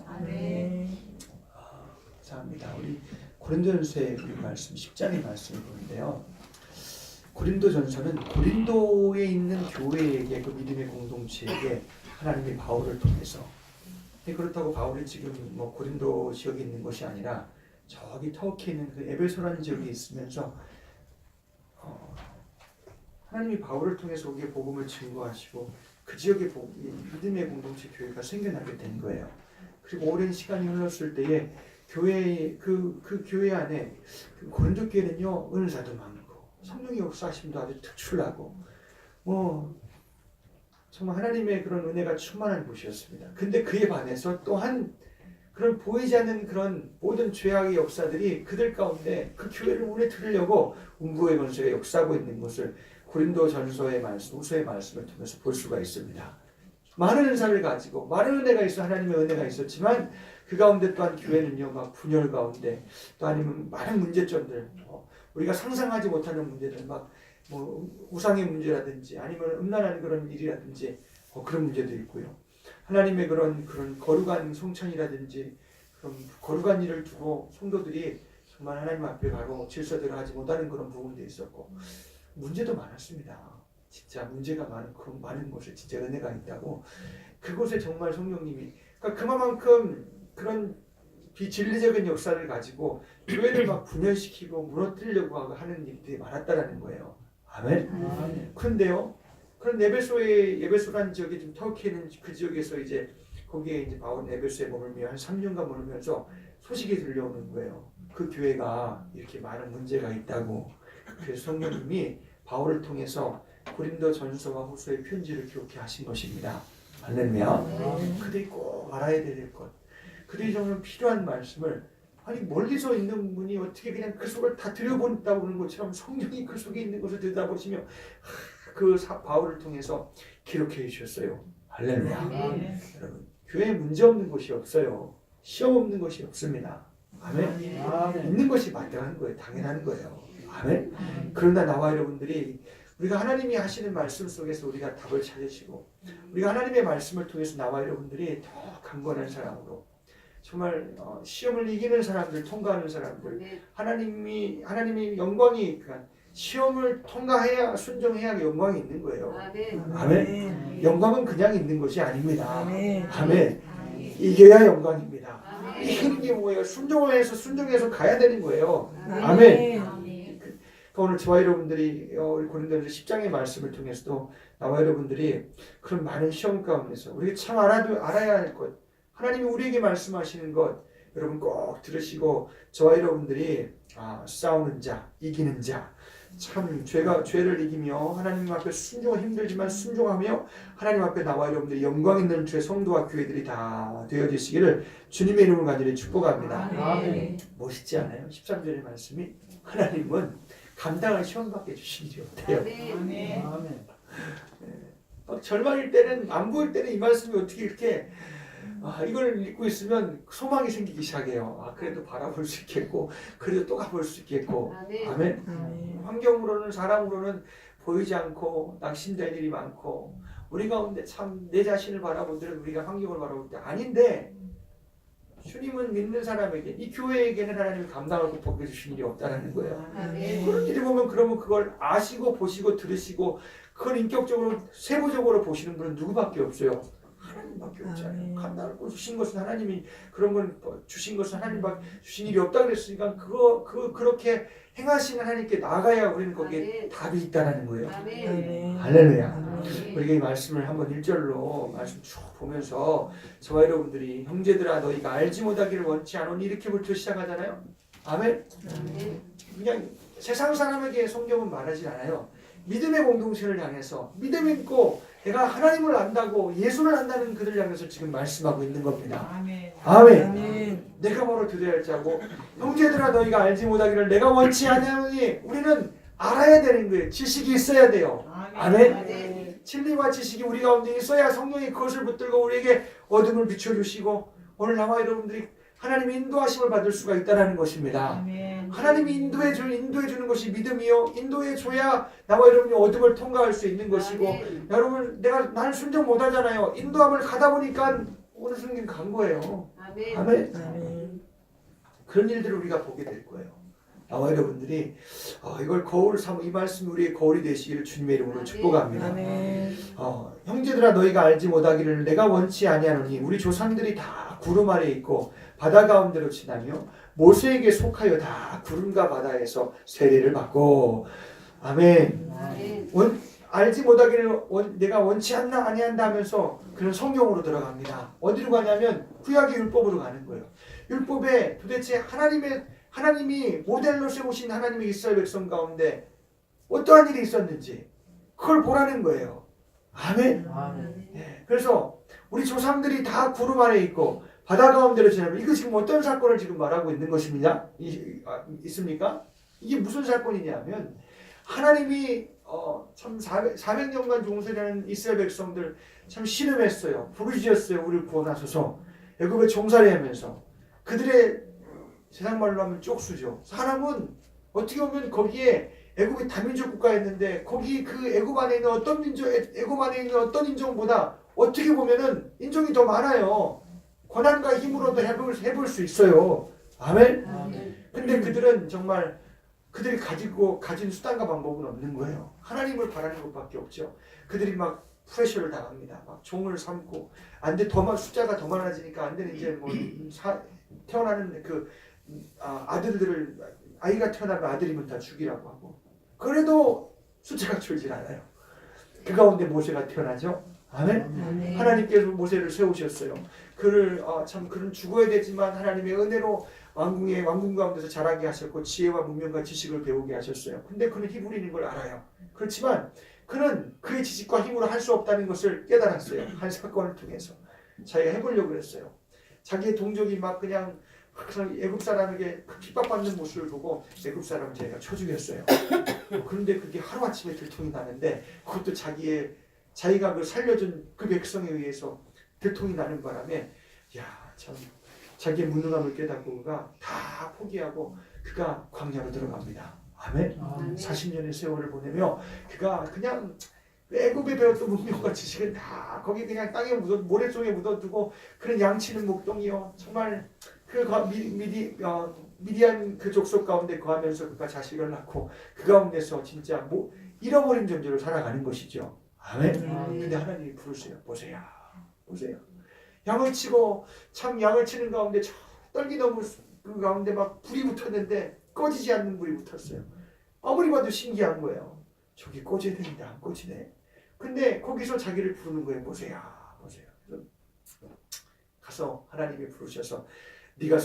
아멘. 감사합니다. 우리 고린도전서의 우리 말씀 10장의 말씀을 보는데요. 고린도전서는 고린도에 있는 교회에게 그 믿음의 공동체에게 하나님이 바울을 통해서 그렇다고 바울이 지금 뭐 고린도 지역에 있는 것이 아니라 저기 터키에 있는 그 에베소라는 지역에 있으면서 하나님이 바울을 통해서 우리의 복음을 증거하시고 그 지역에 믿음의 공동체 교회가 생겨나게 된 거예요. 그리고 오랜 시간이 흘렀을 때에 교회 그 교회 안에 그 고린도 교회는요 은사도 많고 성령의 역사하심도 아주 특출나고 뭐 정말 하나님의 그런 은혜가 충만한 곳이었습니다. 근데 그에 반해서 또한 그런 보이지 않는 그런 모든 죄악의 역사들이 그들 가운데 그 교회를 무너뜨리려고 음부의 권세가 역사하고 있는 것을 고린도전서의 말씀, 후서의 말씀을 통해서 볼 수가 있습니다. 많은 은사를 가지고 많은 은혜가 있어 하나님의 은혜가 있었지만 그 가운데 또한 교회는요 막 분열 가운데 또 아니면 많은 문제점들 우리가 상상하지 못하는 문제들 막 뭐 우상의 문제라든지 아니면 음란한 그런 일이라든지 그런 문제도 있고요. 하나님의 그런 거룩한 성천이라든지 그런 거룩한 일을 두고 성도들이 정말 하나님 앞에 가고 질서대로 하지 못하는 그런 부분도 있었고 문제도 많았습니다. 진짜 문제가 많은 곳에 진짜 은혜가 있다고 그곳에 정말 성령님이 그러니까 그만큼 그런 비진리적인 역사를 가지고 교회를 막 분열시키고 무너뜨리려고 하는 일들이 많았다라는 거예요. 아멘. 그런데요, 그런 에베소라는 지역이 좀 터키에 있는 그 지역에서 이제 거기에 이제 바울 에베소에 머물며 한 3년간 머물면서 소식이 들려오는 거예요. 그 교회가 이렇게 많은 문제가 있다고. 그래서 성령님이 바울을 통해서 고린도 전서와 후서의 편지를 기록해 하신 것입니다. 할렐루야. 그들이 꼭 알아야 될 것, 그들이 정말 필요한 말씀을 아니 멀리서 있는 분이 어떻게 그냥 그 속을 다 들여본다고 하는 것처럼 성령이 그 속에 있는 것을 들여다보시며 그 바울을 통해서 기록해 주셨어요. 할렐루야. 여러분 교회에 문제 없는 곳이 없어요. 시험 없는 것이 없습니다. 아멘. 있는 것이 마땅한 거예요. 당연한 거예요. 아멘. 그러나 나와 여러분들이 우리가 하나님이 하시는 말씀 속에서 우리가 답을 찾으시고 우리가 하나님의 말씀을 통해서 나와 여러분들이 더 강건한 사람으로 정말 시험을 이기는 사람들, 통과하는 사람들 하나님이 영광이 시험을 통과해야 순종해야 영광이 있는 거예요. 아멘. 영광은 그냥 있는 것이 아닙니다. 아멘. 이겨야 영광입니다. 이기는 게 뭐예요? 순종해서 가야 되는 거예요. 아멘. 오늘 저와 여러분들이 우리 고린도전서 10장의 말씀을 통해서도 나와 여러분들이 그런 많은 시험 가운데서 우리가 참 알아야 할 것, 하나님이 우리에게 말씀하시는 것 여러분 꼭 들으시고 저와 여러분들이 싸우는 자, 이기는 자, 참 죄를 이기며 하나님 앞에 순종은 힘들지만 순종하며 하나님 앞에 나와 여러분들이 영광 있는 주의 성도와 교회들이 다 되어지시기를 주님의 이름으로 간절히 축복합니다. 아멘. 멋있지 않아요? 13절의 말씀이 하나님은 감당할 시험밖에 주신 일이 없대요. 아멘. 아멘. 막 절망일 때는 안 보일 때는 이 말씀이 어떻게 이렇게 이걸 읽고 있으면 소망이 생기기 시작해요. 그래도 바라볼 수 있겠고 그래도 또 가볼 수 있겠고. 아멘. 환경으로는 사람으로는 보이지 않고 낙심될 일이 많고 우리 가운데 참 내 자신을 바라보더라도 우리가 환경을 바라볼 때 아닌데 주님은 믿는 사람에게 이 교회에게는 하나님이 감당하고 벗겨주신 일이 없다는 거예요. 그런 일이 보면 그러면 그걸 아시고 보시고 들으시고 그걸 인격적으로 세부적으로 보시는 분은 누구밖에 없어요. 하나님밖에 없잖아요. 감당하고 주신 것은 하나님이 그런 건 주신 것은 하나님밖에 주신 일이 없다 그랬으니까 그렇게 행하시는 하나님께 나가야 우리는 거기에 답이 있다라는 거예요. 할렐루야. 우리가 이 말씀을 한번 1절로 말씀 쭉 보면서 저와 여러분들이 형제들아 너희가 알지 못하기를 원치 않으니 이렇게부터 시작하잖아요. 아멘. 그냥 세상 사람에게 성경은 말하지 않아요. 믿음의 공동체를 향해서 믿음 있고 내가 하나님을 안다고 예수를 안다는 그들 향해서 지금 말씀하고 있는 겁니다. 아멘. 아멘. 내가 바로 드려야 할 자고 형제들아 너희가 알지 못하기를 내가 원치 않으니 우리는 알아야 되는 거예요. 지식이 있어야 돼요. 아멘. 진리와 지식이 우리 가운데 있어야 성령이 그것을 붙들고 우리에게 어둠을 비춰주시고 오늘 나와 여러분들이 하나님의 인도하심을 받을 수가 있다는 것입니다. 아멘. 하나님이 인도해 주는 것이 믿음이요. 인도해 줘야 나와 여러분이 어둠을 통과할 수 있는 것이고 아멘. 여러분 나는 순종 못 하잖아요. 인도함을 가다 보니까 오늘 성경 간 거예요. 아멘. 아멘. 아멘. 그런 일들을 우리가 보게 될 거예요. 아마 여러분들이 이걸 거울 삼, 이 말씀이 우리의 거울이 되시기를 주님의 이름으로 아멘. 축복합니다. 아멘. 형제들아 너희가 알지 못하기를 내가 원치 아니하노니 우리 조상들이 다 구름 아래 있고 바다 가운데로 지나며 모세에게 속하여 다 구름과 바다에서 세례를 받고 아멘. 아멘. 알지 못하기를 내가 원치 않나 아니한다 하면서 그런 성경으로 들어갑니다. 어디로 가냐면 구약의 율법으로 가는 거예요. 율법에 도대체 하나님이 모델로 세우신 하나님의 이스라엘 백성 가운데 어떠한 일이 있었는지 그걸 보라는 거예요. 아멘. 네, 그래서 우리 조상들이 다 구름 아래 있고 바다 가운데로 지나면 이거 지금 어떤 사건을 지금 말하고 있는 것입니다. 있습니까? 이게 무슨 사건이냐면 하나님이 참 400년간 종살이하는 이스라엘 백성들 참 신음했어요. 부르짖었어요. 우리를 구원하소서. 애굽에 종살이하면서 그들의 세상 말로 하면 쪽수죠. 사람은 어떻게 보면 거기에 애굽이 다민족 국가였는데 거기 그 애굽 안에 있는 애굽 안에 있는 어떤 인종보다 어떻게 보면은 인종이 더 많아요. 권한과 힘으로도 해볼 수 있어요. 아멘. 근데 그들은 정말 그들이 가진 수단과 방법은 없는 거예요. 하나님을 바라는 것밖에 없죠. 그들이 막 프레셔를 당합니다. 막 종을 삼고 안 돼, 숫자가 더 많아지니까 안 되는 이제 뭐 태어나는 그 아들들을 아이가 태어나면 아들이면 다 죽이라고 하고 그래도 숫자가 줄질 않아요. 그 가운데 모세가 태어나죠. 아멘. 아멘. 하나님께서 모세를 세우셨어요. 그를 그는 죽어야 되지만 하나님의 은혜로 왕궁 가운데서 자라게 하셨고 지혜와 문명과 지식을 배우게 하셨어요. 근데 그는 히브리인 걸 알아요. 그렇지만 그는 그의 지식과 힘으로 할 수 없다는 것을 깨달았어요. 한 사건을 통해서 자기가 해보려고 했어요. 자기의 동족이 막 그냥 애굽 사람에게 핍박받는 모습을 보고 애굽 사람을 자기가 쳐 죽였어요. 그런데 그게 하루아침에 들통이 나는데 그것도 자기가 그 살려준 그 백성에 의해서 들통이 나는 바람에 참 자기의 무능함을 깨닫고 그가 다 포기하고 그가 광야로 들어갑니다. 아멘. 40년의 세월을 보내며 그가 그냥 애굽에 배웠던 문명과 지식은 다 거기 그냥 땅에 모래 속에 묻어두고 그런 양치는 목동이요. 정말 그 미디안 그 족속 가운데 거하면서 그가 자식을 낳고 그 가운데서 진짜 잃어버린 존재로 살아가는 것이죠. 아멘. 근데 하나님이 부르세요. 보세요. 양을 치고 참 양을 치는 가운데 저 떨기 너무 그 가운데 막 불이 붙었는데 꺼지지 않는 불이 붙었어요. 아무리 봐도 신기한 거예요. 저기 꺼져야 되는데 안 꺼지네. 근데 거기서 자기를 부르는 거예요. 보세요. 가서 하나님이 부르셔서 네가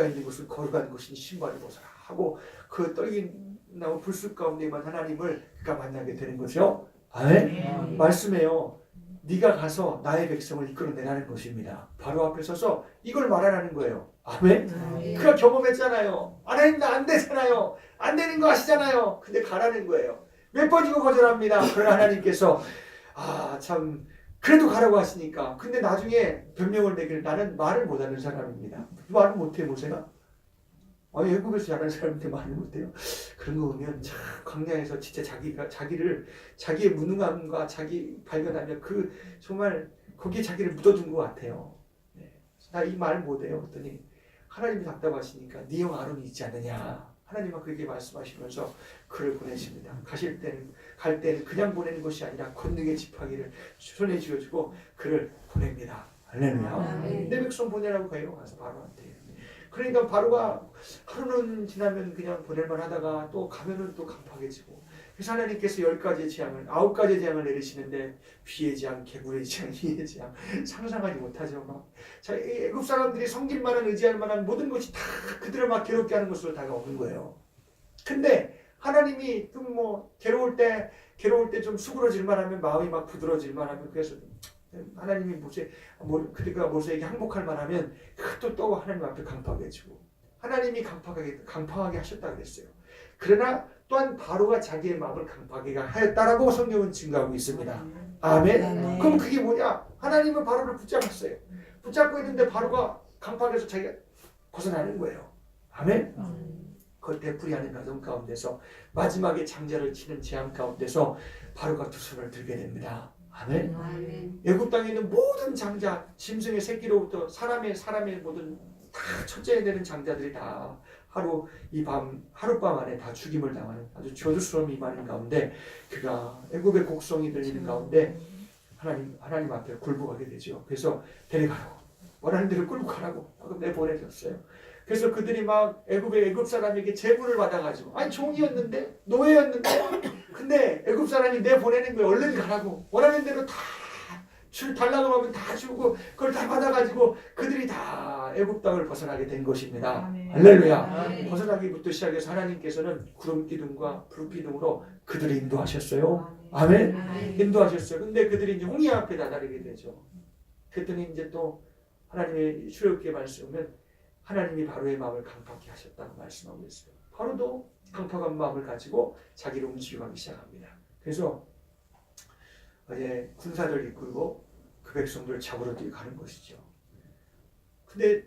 있는 곳은 거룩한 곳인 신발을 벗어라 하고 그 떨긴 나무 불숲 가운데만 하나님을 그가 만나게 되는 거죠. 아멘. 말씀해요. 네가 가서 나의 백성을 이끌어내라는 것입니다. 바로 앞에 서서 이걸 말하라는 거예요. 아멘. 그가 경험했잖아요. 하나님 나 안 되잖아요. 안 되는 거 아시잖아요. 근데 가라는 거예요. 몇 번이고 거절합니다. 그러나 하나님께서 참 그래도 가라고 하시니까. 근데 나중에 변명을 내기를 나는 말을 못하는 사람입니다. 말을 못해 모세가? 애굽에서 자란 사람인데 말을 못해요. 그런 거 보면 참 광야에서 진짜 자기의 무능함과 자기 발견하면 그 정말 거기에 자기를 묻어둔 것 같아요. 나 이 말 못해요. 그랬더니 하나님이 답답하시니까 네 형 아론이 있지 않느냐. 하나님은 그에게 말씀하시면서 그를 보내십니다. 갈 때는 그냥 보내는 것이 아니라 권능의 지팡이를 손에 쥐어주고 그를 보냅니다. 할렐루야. 내 백성 보내라고 가요. 가서 바로한테. 그러니까 바로가 하루는 지나면 그냥 보낼만 하다가 또 가면은 또 강팍해지고 그래서 하나님께서 9가지의 재앙을 내리시는데 비의 재앙, 개불의 재앙, 희의 재앙 상상하지 못하죠. 애굽 사람들이 섬길 만한 의지할 만한 모든 것이 다 그들을 막 괴롭게 하는 것으로 다가오는 거예요. 근데 하나님이 괴로울 때 좀 수그러질만 하면 마음이 막 부드러질만 하면 그래서 하나님이 그가 모세에게 항복할 만하면 또 하나님 앞에 강팍해지고 하나님이 강팍하게 하셨다 그랬어요. 그러나 또한 바로가 자기의 마음을 강팍하게 하였다라고 성경은 증거하고 있습니다. 아멘. 그럼 그게 뭐냐? 하나님은 바로를 붙잡았어요. 붙잡고 있는데 바로가 강팍해서 자기가 벗어나는 거예요. 아멘. 그걸 되풀이하는 과정 가운데서 마지막에 장자를 치는 재앙 가운데서 바로가 두 손을 들게 됩니다. 아멘. 아멘. 애굽 땅에 있는 모든 장자, 짐승의 새끼로부터 사람의 모든 다 첫째에 되는 장자들이 다 하룻밤 안에 다 죽임을 당하는 아주 저주스러운 이반인 가운데 그가 애굽의 곡성이 들리는 가운데 하나님 앞에 굴복하게 되죠. 그래서 데려가라고, 원하는 대로 끌고 가라고 내보내줬어요. 그래서 그들이 막 애굽 사람에게 제물을 받아가지고, 아니 종이었는데 노예였는데 근데 애굽 사람이 내보내는 거예요. 얼른 가라고, 원하는 대로 다 달라고 하면 다 주고 그걸 다 받아가지고 그들이 다 애굽 땅을 벗어나게 된 것입니다. 아멘. 할렐루야. 아멘. 벗어나기부터 시작해서 하나님께서는 구름 기둥과 불 기둥으로 그들을 인도하셨어요. 아멘. 아멘. 인도하셨어요. 근데 그들이 이제 홍해 앞에 다다르게 되죠. 그랬더니 이제 또 하나님의 출애굽기에 말씀은 하나님이 바로의 마음을 강팍케 하셨다고 말씀하고 있어요. 바로도 강팍한 마음을 가지고 자기를 움직여가기 시작합니다. 그래서 이제 군사를 이끌고 그 백성들을 잡으러 가는 것이죠. 근데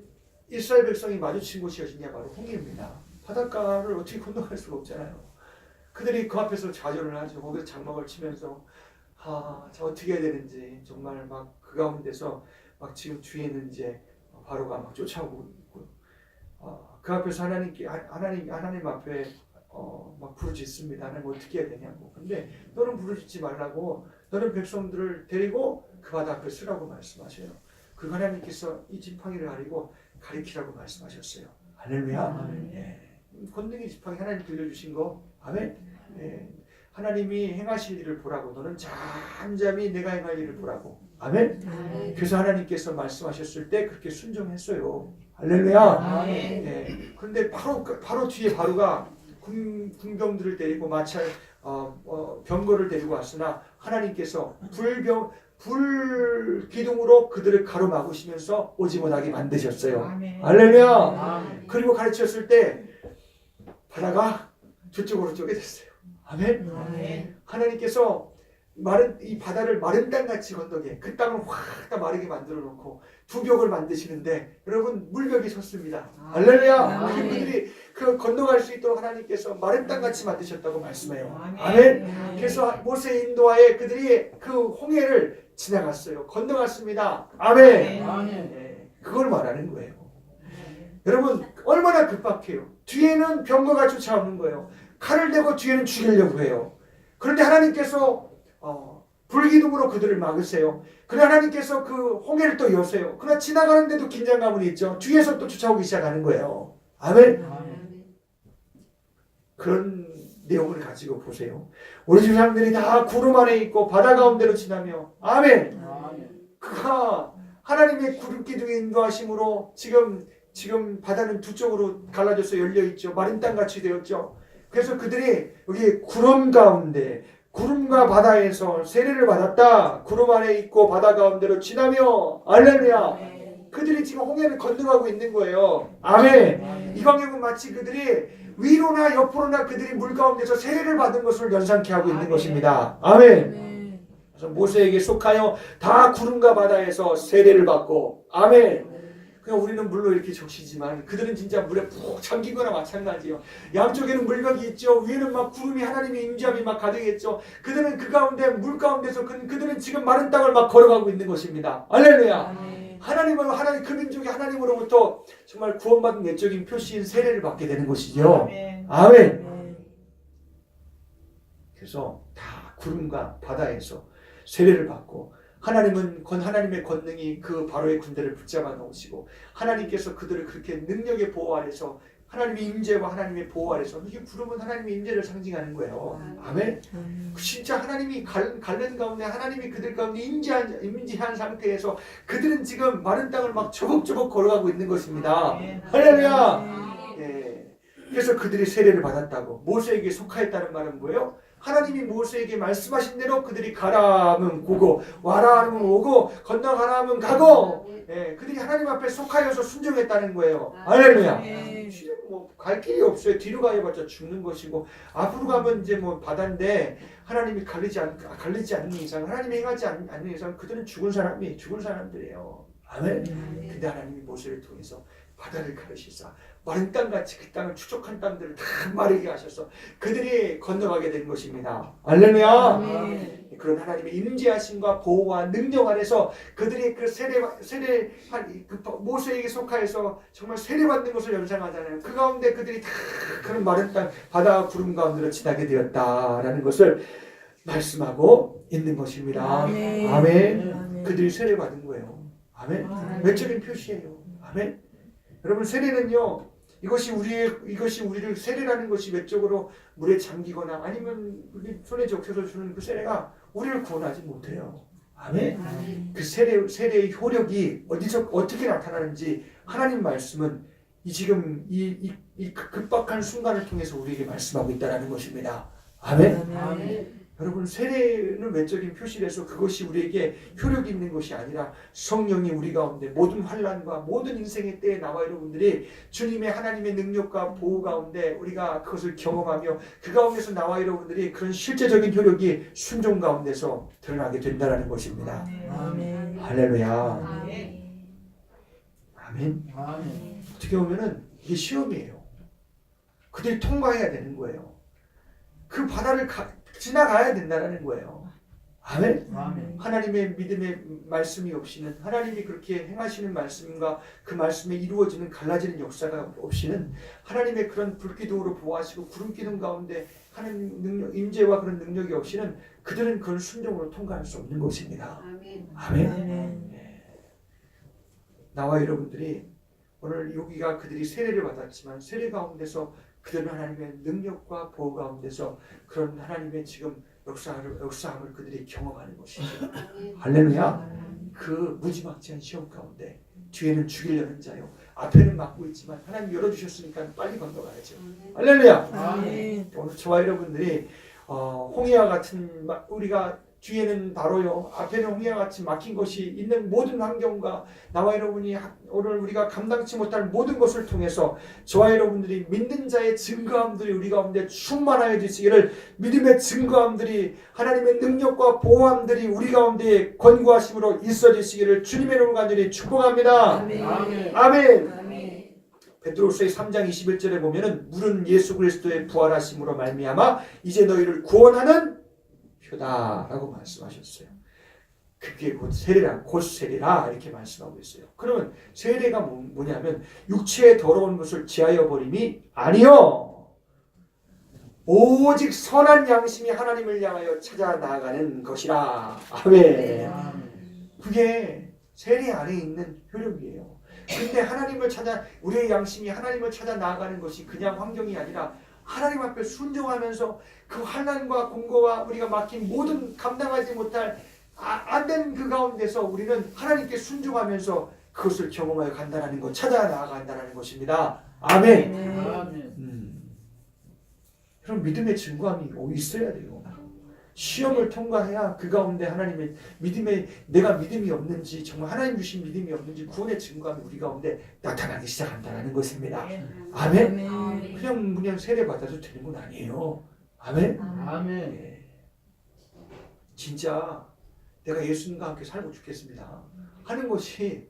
이스라엘 백성이 마주친 곳이 어디냐, 바로 홍해입니다. 바닷가를 어떻게 건너갈 수가 없잖아요. 그들이 그 앞에서 좌절을 하죠. 거기서 장막을 치면서 자 어떻게 해야 되는지 정말 막 그 가운데서 막 지금 뒤에는 이제 바로가 막 쫓아오고 있고 그 앞에서 하나님 앞에 막 부르짖습니다. 하나님 어떻게 해야 되냐고. 근데 너는 부르짖지 말라고, 너는 백성들을 데리고 그 바다 앞에 서라고 말씀하셔요. 그 하나님께서 이 지팡이를 가리키라고 말씀하셨어요. 할렐루야. 예. 권능의 지팡이 하나님 들려주신 거. 아멘. 예. 하나님이 행하실 일을 보라고, 너는 잠잠히 내가 행할 일을 보라고. 아멘. 아멘. 그래서 하나님께서 말씀하셨을 때 그렇게 순종했어요. 할렐루야. 아멘. 예. 그런데 바로 뒤에 바로가 군병들을 데리고 마찰 병거를 데리고 왔으나 하나님께서 불 기둥으로 그들을 가로막으시면서 오지 못하게 만드셨어요. 아멘. 할렐루야. 아멘. 그리고 가르쳤을 때 바다가 저쪽으로 쪼개졌어요. 아멘. 아멘. 하나님께서 이 바다를 마른 땅같이 건너게, 그 땅을 확 다 마르게 만들어 놓고 두 벽을 만드시는데 여러분 물벽이 섰습니다. 할렐루야. 아멘. 그들이 그 건너갈 수 있도록 하나님께서 마른 땅같이 만드셨다고 말씀해요. 아멘. 아멘. 그래서 모세 인도하에 그들이 그 홍해를 지나갔어요. 건너갔습니다. 아멘. 아멘. 네, 그걸 말하는 거예요. 여러분 얼마나 급박해요. 뒤에는 병거가 쫓아오는 거예요. 칼을 대고 뒤에는 죽이려고 해요. 그런데 하나님께서 불기둥으로 그들을 막으세요. 그러나 하나님께서 그 홍해를 또 여세요. 그러나 지나가는데도 긴장감은 있죠. 뒤에서 또 쫓아오기 시작하는 거예요. 아멘. 아멘. 그런 내용을 가지고 보세요. 우리 조상들이 다 구름 안에 있고 바다 가운데로 지나며 아멘. 그가 하나님의 구름 기둥의 인도하심으로 지금 바다는 두 쪽으로 갈라져서 열려 있죠. 마른 땅 같이 되었죠. 그래서 그들이 여기 구름 가운데, 구름과 바다에서 세례를 받았다. 구름 안에 있고 바다 가운데로 지나며 할렐루야. 그들이 지금 홍해를 건너가고 있는 거예요. 아멘. 이 광경은 마치 그들이 위로나 옆으로나 그들이 물 가운데서 세례를 받은 것을 연상케 하고 있는 것입니다. 아멘. 그래서 모세에게 속하여 다 구름과 바다에서 세례를 받고 아멘. 그냥 우리는 물로 이렇게 적시지만 그들은 진짜 물에 푹 잠기거나 마찬가지요. 양쪽에는 물벽이 있죠. 위에는 막 구름이 하나님의 임재함이 막 가득했죠. 그들은 그 가운데 물 가운데서 그들은 지금 마른 땅을 막 걸어가고 있는 것입니다. 할렐루야. 하나님 그 민족이 하나님으로부터 정말 구원받은 내적인 표시인 세례를 받게 되는 것이죠. 아멘. 그래서 다 구름과 바다에서 세례를 받고 하나님의 권능이 그 바로의 군대를 붙잡아 놓으시고 하나님께서 그들을 그렇게 능력의 보호 아래서 하나님의 임재와 하나님의 보호 아래서, 이게 구름은 하나님의 임재를 상징하는 거예요. 아멘. 진짜 하나님이 갈는 가운데 하나님이 그들 가운데 임재한 상태에서 그들은 지금 마른 땅을 막 조벅조벅 걸어가고 있는 것입니다. 할렐루야. 예. 그래서 그들이 세례를 받았다고. 모세에게 속하였다는 말은 뭐예요? 하나님이 모세에게 말씀하신 대로 그들이 가라 하면 고고, 와라 하면 오고, 건너가라 하면 가고, 예, 그들이 하나님 앞에 속하여서 순종했다는 거예요. 할렐루야. 갈 길이 없어요. 뒤로 가야봤자 죽는 것이고, 앞으로 가면 이제 바다인데 하나님이 가리지 않는 이상, 하나님이 행하지 않는 이상 그들은 죽은 사람들이에요. 아멘. 근데 하나님이 모세를 통해서 바다를 가르시사 마른 땅같이 그 땅을 추적한 땅들을 다 마르게 하셔서 그들이 건너가게 된 것입니다. 할렐루야. 그런 하나님의 임재하심과 보호와 능력 안에서 그들이 그 그 모세에게 속하여서 정말 세례받는 것을 연상하잖아요. 그 가운데 그들이 다 그런 마른 땅 바다 구름 가운데로 지나게 되었다라는 것을 말씀하고 있는 것입니다. 아멘. 그들이 세례받은 거예요. 아멘. 외적인 표시예요. 아멘. 여러분, 세례는요, 이것이 우리를 세례라는 것이 외적으로 물에 잠기거나 아니면 우리 손에 적혀서 주는 그 세례가 우리를 구원하지 못해요. 아멘. 그 세례의 효력이 어디서 어떻게 나타나는지 하나님 말씀은 지금 이 급박한 순간을 통해서 우리에게 말씀하고 있다는 것입니다. 아멘. 여러분, 세례는 외적인 표시라서 그것이 우리에게 효력이 있는 것이 아니라 성령이 우리 가운데 모든 환난과 모든 인생의 때에 나와 여러분들이 주님의 하나님의 능력과 보호 가운데 우리가 그것을 경험하며 그 가운데서 나와 여러분들이 그런 실제적인 효력이 순종 가운데서 드러나게 된다는 것입니다. 아멘. 할렐루야. 아멘. 아멘. 아멘. 어떻게 보면은 이게 시험이에요. 그들이 통과해야 되는 거예요. 그 바다를 지나가야 된다는 거예요. 아멘. 아멘. 하나님의 믿음의 말씀이 없이는, 하나님이 그렇게 행하시는 말씀과 그 말씀에 이루어지는 갈라지는 역사가 없이는, 하나님의 그런 불기둥으로 보호하시고 구름 기둥 가운데 하나님 능력, 임재와 그런 능력이 없이는 그들은 그걸 순종으로 통과할 수 없는 것입니다. 아멘. 아멘. 나와 여러분들이 오늘 여기가 그들이 세례를 받았지만 세례 가운데서 그들은 하나님의 능력과 보호 가운데서 그런 하나님의 지금 역사함을 그들이 경험하는 것이죠. 할렐루야. 그 무지막지한 시험 가운데 뒤에는 죽이려는 자요, 앞에는 막고 있지만 하나님 열어주셨으니까 빨리 건너가야죠. 할렐루야. 아멘. 오늘 저와 여러분들이 홍해와 같은 우리가 뒤에는 바로요, 앞에는 홍해와 같이 막힌 것이 있는 모든 환경과 나와 여러분이 오늘 우리가 감당치 못할 모든 것을 통해서 저와 여러분들이 믿는 자의 증거함들이 우리 가운데 충만하여 지시기를, 믿음의 증거함들이 하나님의 능력과 보호함들이 우리 가운데 권고하심으로 있어지시기를 주님의 이름으로 간절히 축복합니다. 아멘. 아멘. 아멘. 베드로서의 3장 21절에 보면은 물은 예수 그리스도의 부활하심으로 말미암아 이제 너희를 구원하는 표다라고 말씀하셨어요. 그게 곧 세례라, 곧 세례라 이렇게 말씀하고 있어요. 그러면 세례가 뭐냐면 육체의 더러운 것을 제하여 버림이 아니요, 오직 선한 양심이 하나님을 향하여 찾아 나아가는 것이라. 아멘. 그게 세례 안에 있는 효력이에요. 근데 하나님을 찾아, 우리의 양심이 하나님을 찾아 나아가는 것이 그냥 환경이 아니라 하나님 앞에 순종하면서 그 환난과 공고와 우리가 막힌 모든 감당하지 못할 안 된 그 가운데서 우리는 하나님께 순종하면서 그것을 경험하여 간다는 것, 찾아 나아간다는 것입니다. 아멘. 그럼 믿음의 증거함이 있어야 돼요. 시험을 통과해야 그 가운데 하나님의 내가 믿음이 없는지, 정말 하나님 주신 믿음이 없는지 구원의 증거함이 우리 가운데 나타나기 시작한다는 것입니다. 아멘. 그냥 세례 받아도 되는 건 아니에요. 아멘. 아멘. 진짜 내가 예수님과 함께 살고 죽겠습니다 하는 것이,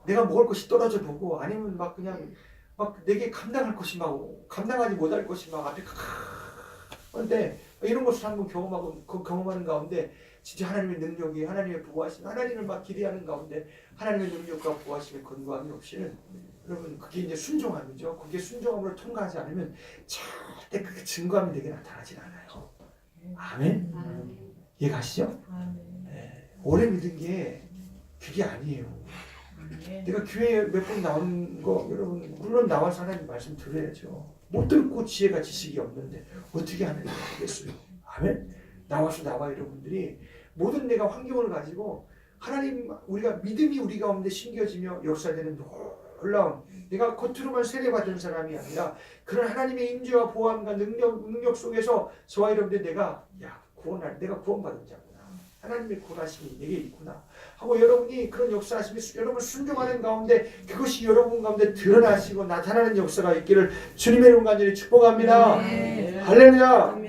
내가 먹을 것이 떨어져 보고 아니면 막 내게 감당할 것이 감당하지 못할 것이 앞에 그런데 이런 것을 한번 경험하는 가운데 진짜 하나님의 능력이, 하나님의 보호하심, 하나님을 막 기대하는 가운데 하나님의 능력과 보호하심의 건강함이 없이는, 여러분, 그게 이제 순종함이죠. 그게 순종함으로 통과하지 않으면 절대 그 증거함이 되게 나타나질 않아요. 아멘. 이해가시죠? 네. 오래 믿은 게 그게 아니에요. 내가 교회에 몇 번 나온 거, 여러분, 물론 나와서 하나님 말씀 들어야죠. 못 듣고 지혜가 지식이 없는데 어떻게 하나님 알겠어요? 아멘. 나와 여러분들이 모든 내가 환경을 가지고 하나님, 우리가 믿음이 우리 가운데 심겨지며 역사되는 놀라운, 내가 겉으로만 세례받은 사람이 아니라 그런 하나님의 임재와 보호함과 능력 속에서 저와 여러분들 내가 구원받은 자구나, 하나님의 구원하심이 내게 있구나 하고 여러분이 그런 역사하심이 여러분 순종하는 가운데 그것이 여러분 가운데 드러나시고 나타나는 역사가 있기를 주님의 이름 간절히 축복합니다. 할렐루야.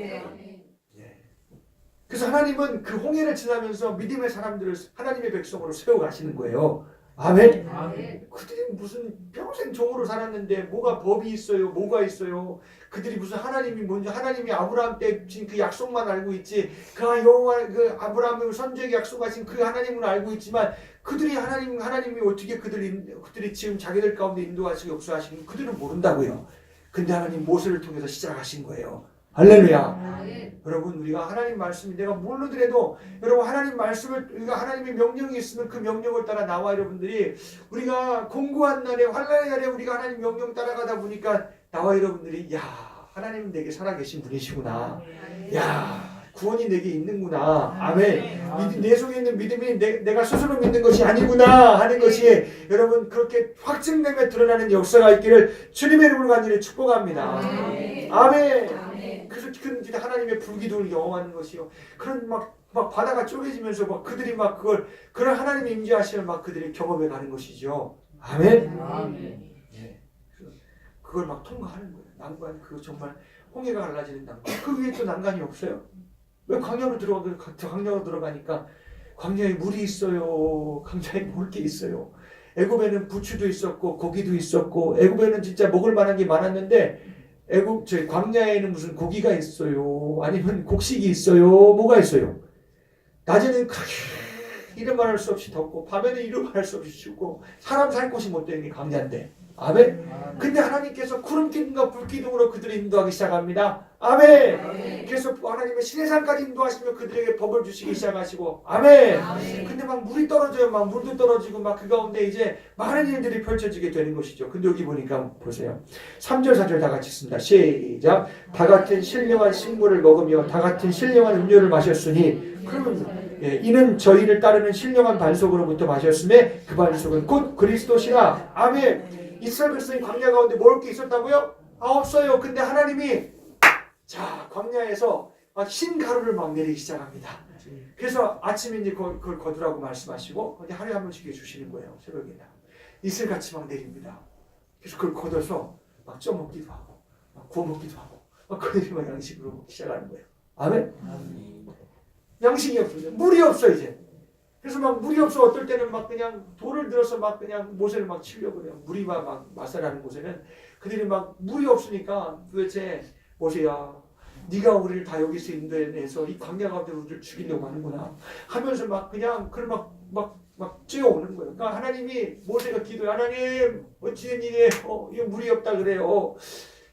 그래서 하나님은 그 홍해를 지나면서 믿음의 사람들을 하나님의 백성으로 세워가시는 거예요. 아멘. 아멘. 그들이 무슨 평생 종으로 살았는데 뭐가 법이 있어요? 뭐가 있어요? 그들이 무슨 하나님이 뭔지 하나님이 아브라함 때 진 그 약속만 알고 있지 그 여호와 그 아브라함의 선지자에게 약속하신 그 하나님은 알고 있지만 그들이 하나님이 어떻게 그들이 지금 자기들 가운데 인도하시고 역사하시는 그들은 모른다고요. 근데 하나님 모세를 통해서 시작하신 거예요. 할렐루야. 여러분 우리가 하나님 말씀이 내가 모르더라도 여러분 하나님 말씀을 우리가 하나님의 명령이 있으면 그 명령을 따라 나와 여러분들이 우리가 공고한 날에 환난의 날에 우리가 하나님 명령 따라가다 보니까 나와 여러분들이 야 하나님은 내게 살아계신 분이시구나. 야 구원이 내게 있는구나. 아멘. 내 속에 있는 믿음이 내가 스스로 믿는 것이 아니구나 하는 것이 여러분 그렇게 확증되며 드러나는 역사가 있기를 주님의 이름으로 간절히 축복합니다. 아멘. 그래서 그 하나님의 불기둥을 경험하는 것이요. 그런 막 바다가 쪼개지면서 막 그들이 막 그런 하나님의 임재하심을 막 그들이 경험해 가는 것이죠. 아멘. 예. 그걸 막 통과하는 거예요. 난관 그 정말 홍해가 갈라지는 난관. 그 위에 또 난간이 없어요. 왜 광야로 들어가니까 광야에 물이 있어요. 광야에 먹을 게 있어요. 애굽에는 부추도 있었고 고기도 있었고 애굽에는 진짜 먹을 만한 게 많았는데 광야에는 무슨 고기가 있어요. 아니면 곡식이 있어요. 뭐가 있어요. 낮에는 이름 말할 수 없이 덥고 밤에는 이름 말할 수 없이 춥고 사람 살 곳이 못 되는 게 광야인데. 아멘. 근데 하나님께서 구름 기둥과 불 기둥으로 그들을 인도하기 시작합니다. 아멘. 그래서 하나님의 시내산까지 인도하시며 그들에게 법을 주시기 시작하시고 아멘. 근데 막 물이 떨어져요. 막 물도 떨어지고 막 그 가운데 이제 많은 일들이 펼쳐지게 되는 것이죠. 근데 여기 보니까 보세요. 3절 4절 다 같이 씁니다. 시작. 다 같은 신령한 식물을 먹으며 다 같은 신령한 음료를 마셨으니 그러면 이는 저희를 따르는 신령한 반석으로부터 마셨음에 그 반석은 곧 그리스도시라. 아멘. 이스라엘 백성이 광야 가운데 먹을 게 있었다고요? 없어요. 근데 하나님이 자 광야에서 막 흰 가루를 막 내리기 시작합니다. 그래서 아침에 이제 그걸 거두라고 말씀하시고 어디 하루에 한 번씩 주시는 거예요. 새벽에나 이슬같이 막 내립니다. 그래서 그걸 걷어서 막 쪄먹기도 하고 막 구워 먹기도 하고 막 그들이 막 양식으로 먹기 시작하는 거예요. 아멘. 양식이 없어요. 물이 없어 이제. 그래서 막 물이 없어 어떨 때는 막 그냥 돌을 들어서 막 그냥 모세를 막 치려고 그래요. 물이 막 마살하는 곳에는 그들이 막 물이 없으니까 도대체 모세야 네가 우리를 다 여기서 인도해내서 이 광야 가운데 우리를 죽이려고 하는구나 하면서 막 그냥 그걸 막 쬐어오는 거예요. 그러니까 하나님이 모세가 기도해 하나님 어찌된 일이에요. 이거 물이 없다 그래요.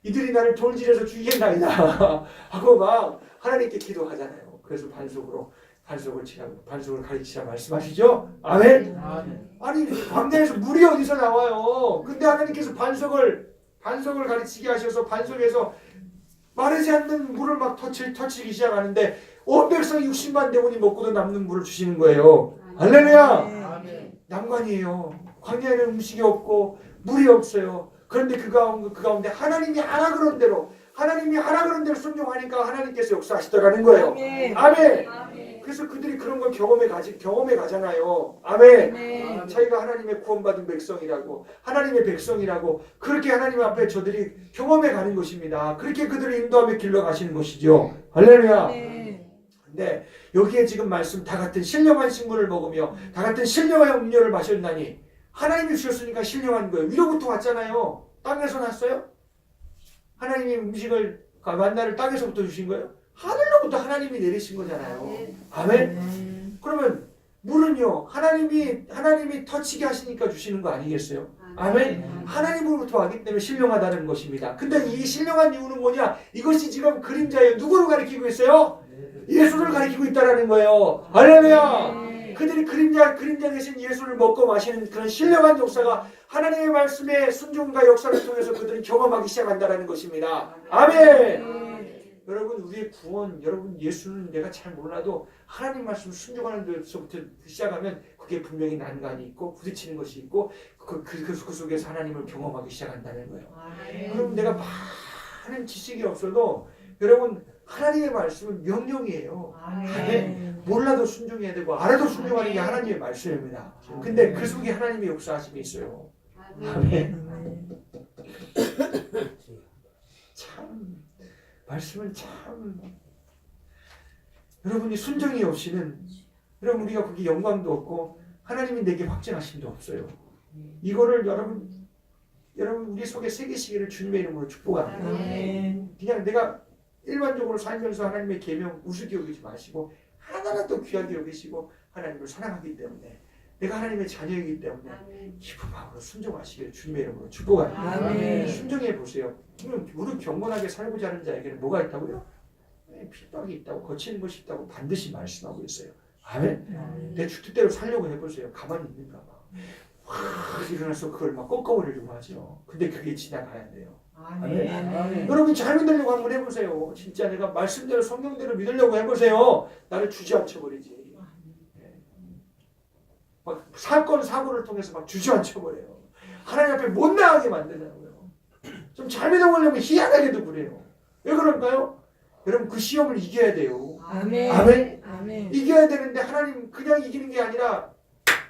이들이 나를 돌질해서 죽이겠나이다 하고 막 하나님께 기도하잖아요. 그래서 반석을 가리키자 말씀하시죠. 아멘. 아니 광야에서 물이 어디서 나와요? 근데 하나님께서 반석을 가리키게 하셔서 반석에서 마르지 않는 물을 막 터치기 시작하는데 온 백성 60만 대군이 먹고도 남는 물을 주시는 거예요. 할렐루야. 난관이에요. 광야에는 음식이 없고 물이 없어요. 그런데 그 가운데 하나님이 하라 그런 대로 순종하니까 하나님께서 역사하시더라는 거예요. 아멘. 그래서 그들이 그런 걸 경험해 가잖아요. 아멘. 자기가 하나님의 구원받은 백성이라고 하나님의 백성이라고 그렇게 하나님 앞에 저들이 경험해 가는 것입니다. 그렇게 그들을 인도하며 길러 가시는 것이죠. 할렐루야. 근데 여기에 지금 말씀 다 같은 신령한 식물을 먹으며 다 같은 신령한 음료를 마셨나니 하나님이 주셨으니까 신령한 거예요. 위로부터 왔잖아요. 땅에서 났어요? 하나님이 음식을 만나를 땅에서부터 주신 거예요? 하늘로부터 하나님이 내리신 거잖아요. 아멘. 그러면 물은요 하나님이 터치게 하시니까 주시는 거 아니겠어요? 아멘. 하나님으로부터 왔기 때문에 신령하다는 것입니다. 근데 이 신령한 이유는 뭐냐? 이것이 지금 그림자예요. 누구를 가리키고 있어요? 예수를 가리키고 있다라는 거예요. 할렐루야. 그들이 그림자 대신 예수를 먹고 마시는 그런 신령한 역사가 하나님의 말씀의 순종과 역사를 통해서 그들은 경험하기 시작한다는 것입니다. 아멘. 여러분 우리의 구원, 여러분 예수는 내가 잘 몰라도 하나님 말씀 순종하는 데서부터 시작하면 그게 분명히 난관이 있고 부딪히는 것이 있고 그 속에서 하나님을 경험하기 시작한다는 거예요. 그럼 내가 많은 지식이 없어도 여러분 하나님의 말씀은 명령이에요. 아멘. 몰라도 순종해야 되고 알아도 순종하는 게 하나님의 말씀입니다. 근데 그 속에 하나님의 역사하심이 있어요. 아멘. 참 말씀은 참 여러분이 순종이 없이는 여러분 우리가 거기 영광도 없고 하나님이 내게 확증하심도 없어요. 이거를 여러분 우리 속에 새기시기를 주님의 이름으로 축복합니다. 아멘. 그냥 내가 일반적으로 살면서 하나님의 계명 우습게 여기지 마시고 하나라도 귀하게 여기시고 하나님을 사랑하기 때문에 내가 하나님의 자녀이기 때문에 기쁜 마음으로 순종하시기를 주님의 이름으로 축복합니다. 아멘. 순종해 보세요. 무릇 경건하게 살고자 하는 자에게는 뭐가 있다고요? 핍박이 있다고, 거치는 것이 있다고 반드시 말씀하고 있어요. 아멘. 내 뜻대로 살려고 해보세요. 가만히 있는가 봐. 확 일어나서 그걸 막 꺾어버리려고 하죠. 근데 그게 지나가야 돼요. 아멘. 여러분 잘 믿으려고 한번 해보세요. 진짜 내가 말씀대로 성경대로 믿으려고 해보세요. 나를 주저앉혀버리지. 막 사건 사고를 통해서 막 주저앉혀버려요. 하나님 앞에 못 나가게 만들더라고요. 좀 잘 믿어보려면 희한하게도 그래요. 왜 그럴까요? 여러분 그 시험을 이겨야 돼요. 아멘. 아멘. 아멘. 이겨야 되는데 하나님 그냥 이기는 게 아니라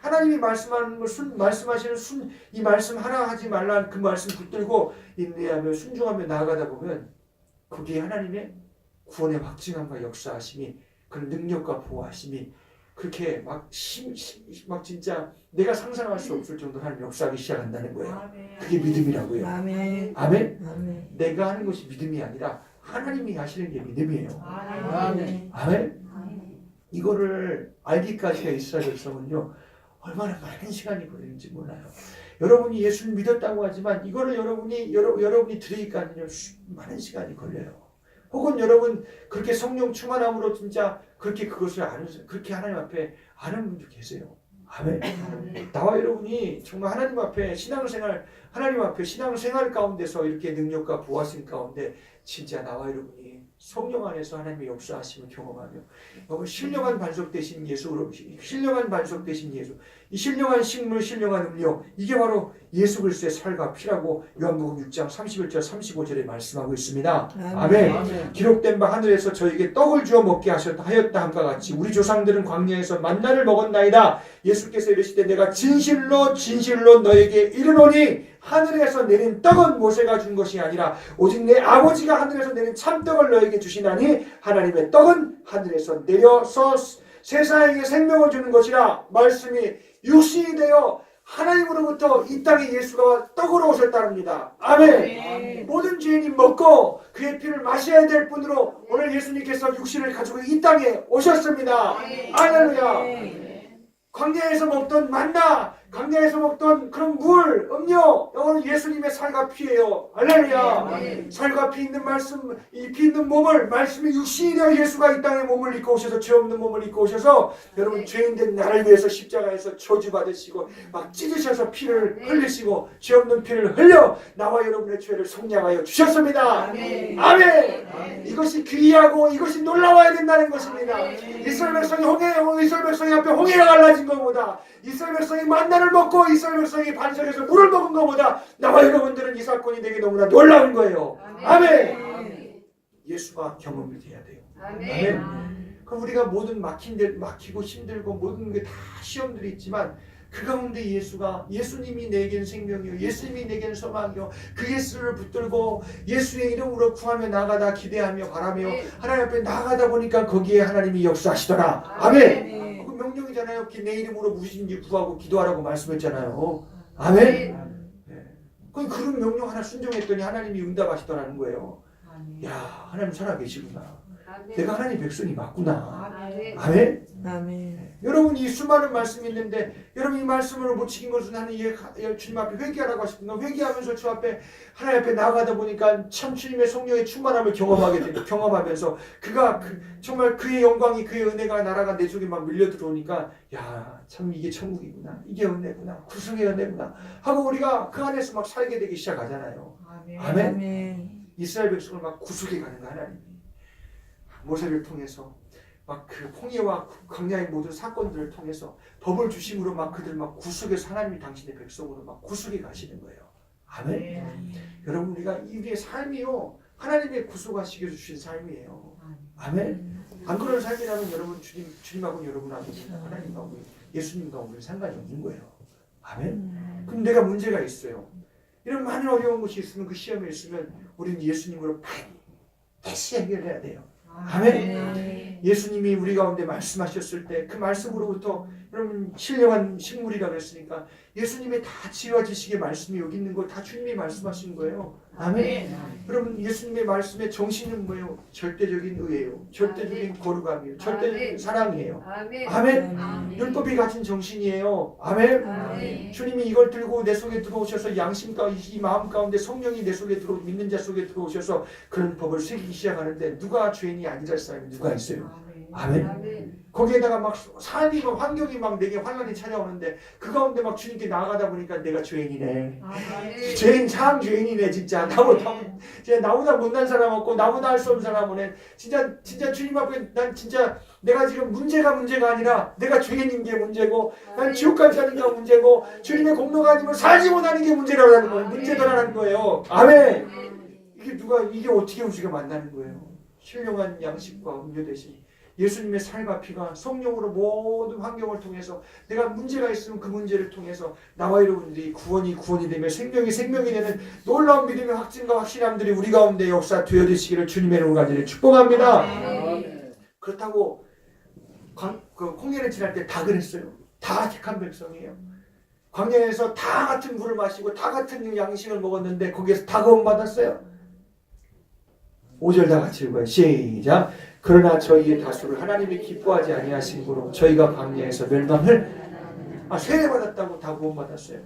하나님이 말씀하는 걸 말씀하시는 이 말씀 하나 하지 말라는 그 말씀 붙들고 인내하며 순종하며 나아가다 보면 거기에 하나님의 구원의 확증함과 역사하심이 그런 능력과 보호하심이 그렇게 막 진짜 내가 상상할 수 없을 정도로 하나님 역사하기 시작한다는 거예요. 그게 믿음이라고요. 아멘. 아멘. 아멘. 내가 하는 것이 믿음이 아니라 하나님이 하시는 게 믿음이에요. 아멘. 아멘. 이거를 알기까지가 이스라엘 백성은요 얼마나 많은 시간이 걸리는지 몰라요. 여러분이 예수를 믿었다고 하지만 이거를 여러분이 들으니까는요 많은 시간이 걸려요. 혹은 여러분 그렇게 성령 충만함으로 진짜 그렇게 그것을 그렇게 하나님 앞에 아는 분도 계세요. 아멘. 나와 여러분이 정말 하나님 앞에 신앙생활 가운데서 이렇게 능력과 보호하심 가운데 진짜 나와 여러분이 성령 안에서 하나님의 역사하심을 경험하며 신령한 반석 되신 예수로 신령한 반석 되신 예수 이 신령한 식물 신령한 음료 이게 바로 예수 그리스도의 살과 피라고 요한복음 6장 31절 35절에 말씀하고 있습니다. 아멘. 기록된 바 하늘에서 저에게 떡을 주어 먹게 하였다 함과 같이 우리 조상들은 광야에서 만나를 먹었나이다. 예수께서 이르시되 내가 진실로 진실로 너에게 이르노니 하늘에서 내린 떡은 모세가 준 것이 아니라 오직 내 아버지가 하늘에서 내린 참떡을 너에게 주시나니 하나님의 떡은 하늘에서 내려서 세상에게 생명을 주는 것이라. 말씀이 육신이 되어 하나님으로부터 이 땅에 예수가 떡으로 오셨답니다. 아멘. 모든 죄인이 먹고 그의 피를 마셔야 될 분으로 오늘 예수님께서 육신을 가지고 이 땅에 오셨습니다. 할렐루야. 광야에서 먹던 만나, 광야에서 먹던 그런 물, 음료, 이거는 예수님의 살과 피예요. 할렐루야. 살과 피 있는 말씀, 이 피 있는 몸을 말씀이 육신이 되어 예수가 이 땅에 몸을 입고 오셔서 죄 없는 몸을 입고 오셔서 여러분 죄인된 나를 위해서 십자가에서 저주받으시고 막 찢으셔서 피를 흘리시고 죄 없는 피를 흘려 나와 여러분의 죄를 속량하여 주셨습니다. 아멘. 이것이 귀하고 이것이 놀라워야 된다는 것입니다. 이스라엘 백성이 이스라엘 백성이 앞에 홍해가 갈라진 것보다 이스라엘 백성이 만나를 먹고 이스라엘 백성이 반석에서 물을 먹은 것보다 나와 여러분들은 이 사건이 되게 너무나 놀라운 거예요. 아멘. 예수가 경험이 돼야 돼요. 아멘. 그럼 우리가 모든 막히고 힘들고 모든 게 다 시험들이 있지만 그 가운데 예수님이 내겐 생명이요 예수님이 내겐 소망이요 그 예수를 붙들고 예수의 이름으로 구하며 나가다 기대하며 바라며 하나님 앞에 나가다 보니까 거기에 하나님이 역사하시더라. 아멘. 그 명령이잖아요. 내 이름으로 무엇인지 구하고 기도하라고 말씀했잖아요. 아멘. 그런 명령 하나 순종했더니 하나님이 응답하시더라는 거예요. 야, 하나님 살아계시구나. 내가 하나님 백성이 맞구나. 아멘. 아멘. 여러분 이 수많은 말씀이 있는데 여러분 이 말씀을 못 지킨 것은 하나님 주님 앞에 회개하라고 하십니다. 회개하면서 주 앞에 하나님 앞에 나아가다 보니까 참 주님의 성령의 충만함을 경험하면서 그가 정말 그의 영광이 그의 은혜가 나라가 내 속에 막 밀려 들어오니까 야, 참 이게 천국이구나. 이게 은혜구나. 구속의 은혜구나. 하고 우리가 그 안에서 막 살게 되기 시작하잖아요. 아멘. 아멘. 이스라엘 백성을 막 구속해 가는 하나님이 모세를 통해서 막 그 홍해와 광야의 모든 사건들을 통해서 법을 주심으로 막 그들 막 구속해서 하나님이 당신의 백성으로 막 구속해 가시는 거예요. 아멘. 여러분 우리의 삶이요 하나님의 구속하시기 위해서 주신 삶이에요. 아멘. 안 그런 삶이라면 여러분 주님하고 여러분하고 하나님하고 예수님과 우리 상관이 없는 거예요. 아멘. 그럼 내가 문제가 있어요. 이런 많은 어려운 것이 있으면 그 시험에 있으면 우리는 예수님으로 다시 해결해야 돼요. 아멘. 예수님이 우리 가운데 말씀하셨을 때 그 말씀으로부터 여러분 신령한 식물이라 그랬으니까 예수님의 다 지혜와 지식의 말씀이 여기 있는 거 다 주님이 말씀하신 거예요. 아멘. 여러분 예수님의 말씀의 정신은 뭐예요? 절대적인 의예요. 절대적인 거룩함이에요. 절대적인 사랑이에요. 아멘. 율법이 가진 정신이에요. 아멘. 주님이 이걸 들고 내 속에 들어오셔서 양심과 이 마음 가운데 성령이 내 속에 들어 믿는 자 속에 들어오셔서 그런 법을 새기기 시작하는데 누가 죄인이 아니랄 사람이 누가 있어요? 아멘. 거기에다가 막 삶이 막 환경이 막 내게 환란이 찾아오는데 그 가운데 막 주님께 나아가다 보니까 내가 죄인이네. 죄인 참 죄인이네 진짜. 나보다 못난 사람 없고 나보다 할 수 없는 사람 오네. 진짜 주님 앞에 난 진짜 내가 지금 문제가 아니라 내가 죄인인 게 문제고 난 지옥 가지 않는 게 문제고 주님의 공로가 아니면 살지 못하는 게 문제라는 거예요. 문제다라는 거예요. 아멘. 이게 어떻게 우리가 만나는 거예요? 신령한 양식과 음료 대신 예수님의 살과 피가 성령으로 모든 환경을 통해서 내가 문제가 있으면 그 문제를 통해서 나와 여러분들이 구원이 되며 생명이 되는 놀라운 믿음의 확증과 확신함들이 우리 가운데 역사 되어지시기를 주님의 이름으로 간절히 축복합니다. 아멘. 그렇다고 그 홍해를 지날 때 다 그랬어요. 다 택한 백성이에요. 광야에서 다 같은 물을 마시고 다 같은 양식을 먹었는데 거기에서 다 구원받았어요. 5절 다 같이 읽어요. 시작. 그러나 저희의 다수를 하나님이 기뻐하지 아니하심으로 저희가 광야에서 멸망을 세례받았다고 다 구원받았어요.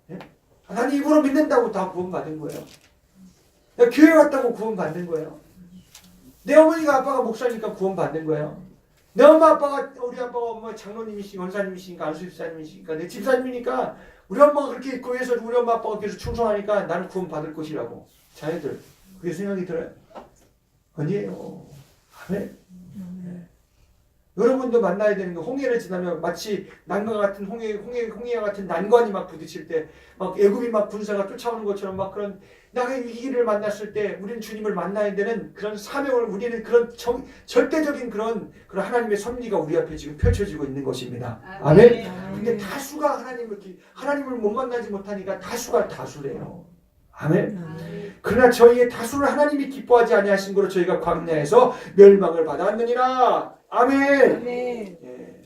예? 하나님 입으로 믿는다고 다 구원받은 거예요. 교회 왔다고 구원받는 거예요. 내 어머니가 아빠가 목사니까 구원받는 거예요. 내 엄마 아빠가 우리 아빠가 엄마 장로님이시니까 원사님이시니까 안수집사님이시니까 내 집사님이니까 우리 엄마가 그렇게 교회에서 우리 엄마 아빠가 계속 충성하니까 나는 구원받을 것이라고 자녀들 그게 생각이 들어요? 아니에요. 아멘. 여러분도 만나야 되는 게 홍해를 지나면 마치 난과 같은 홍해와 같은 난관이 막 부딪힐 때 막 애굽이 막 군사가 쫓아오는 것처럼 막 그런 나의 위기를 만났을 때 우리는 주님을 만나야 되는 그런 사명을 우리는 그런 절대적인 그런 하나님의 섭리가 우리 앞에 지금 펼쳐지고 있는 것입니다. 아멘. 근데 다수가 하나님을 못 만나지 못하니까 다수가 다수래요. 아멘. 그러나 저희의 다수를 하나님이 기뻐하지 아니하신 거로 저희가 광야에서 멸망을 받았느니라. 아멘. 아멘. 예.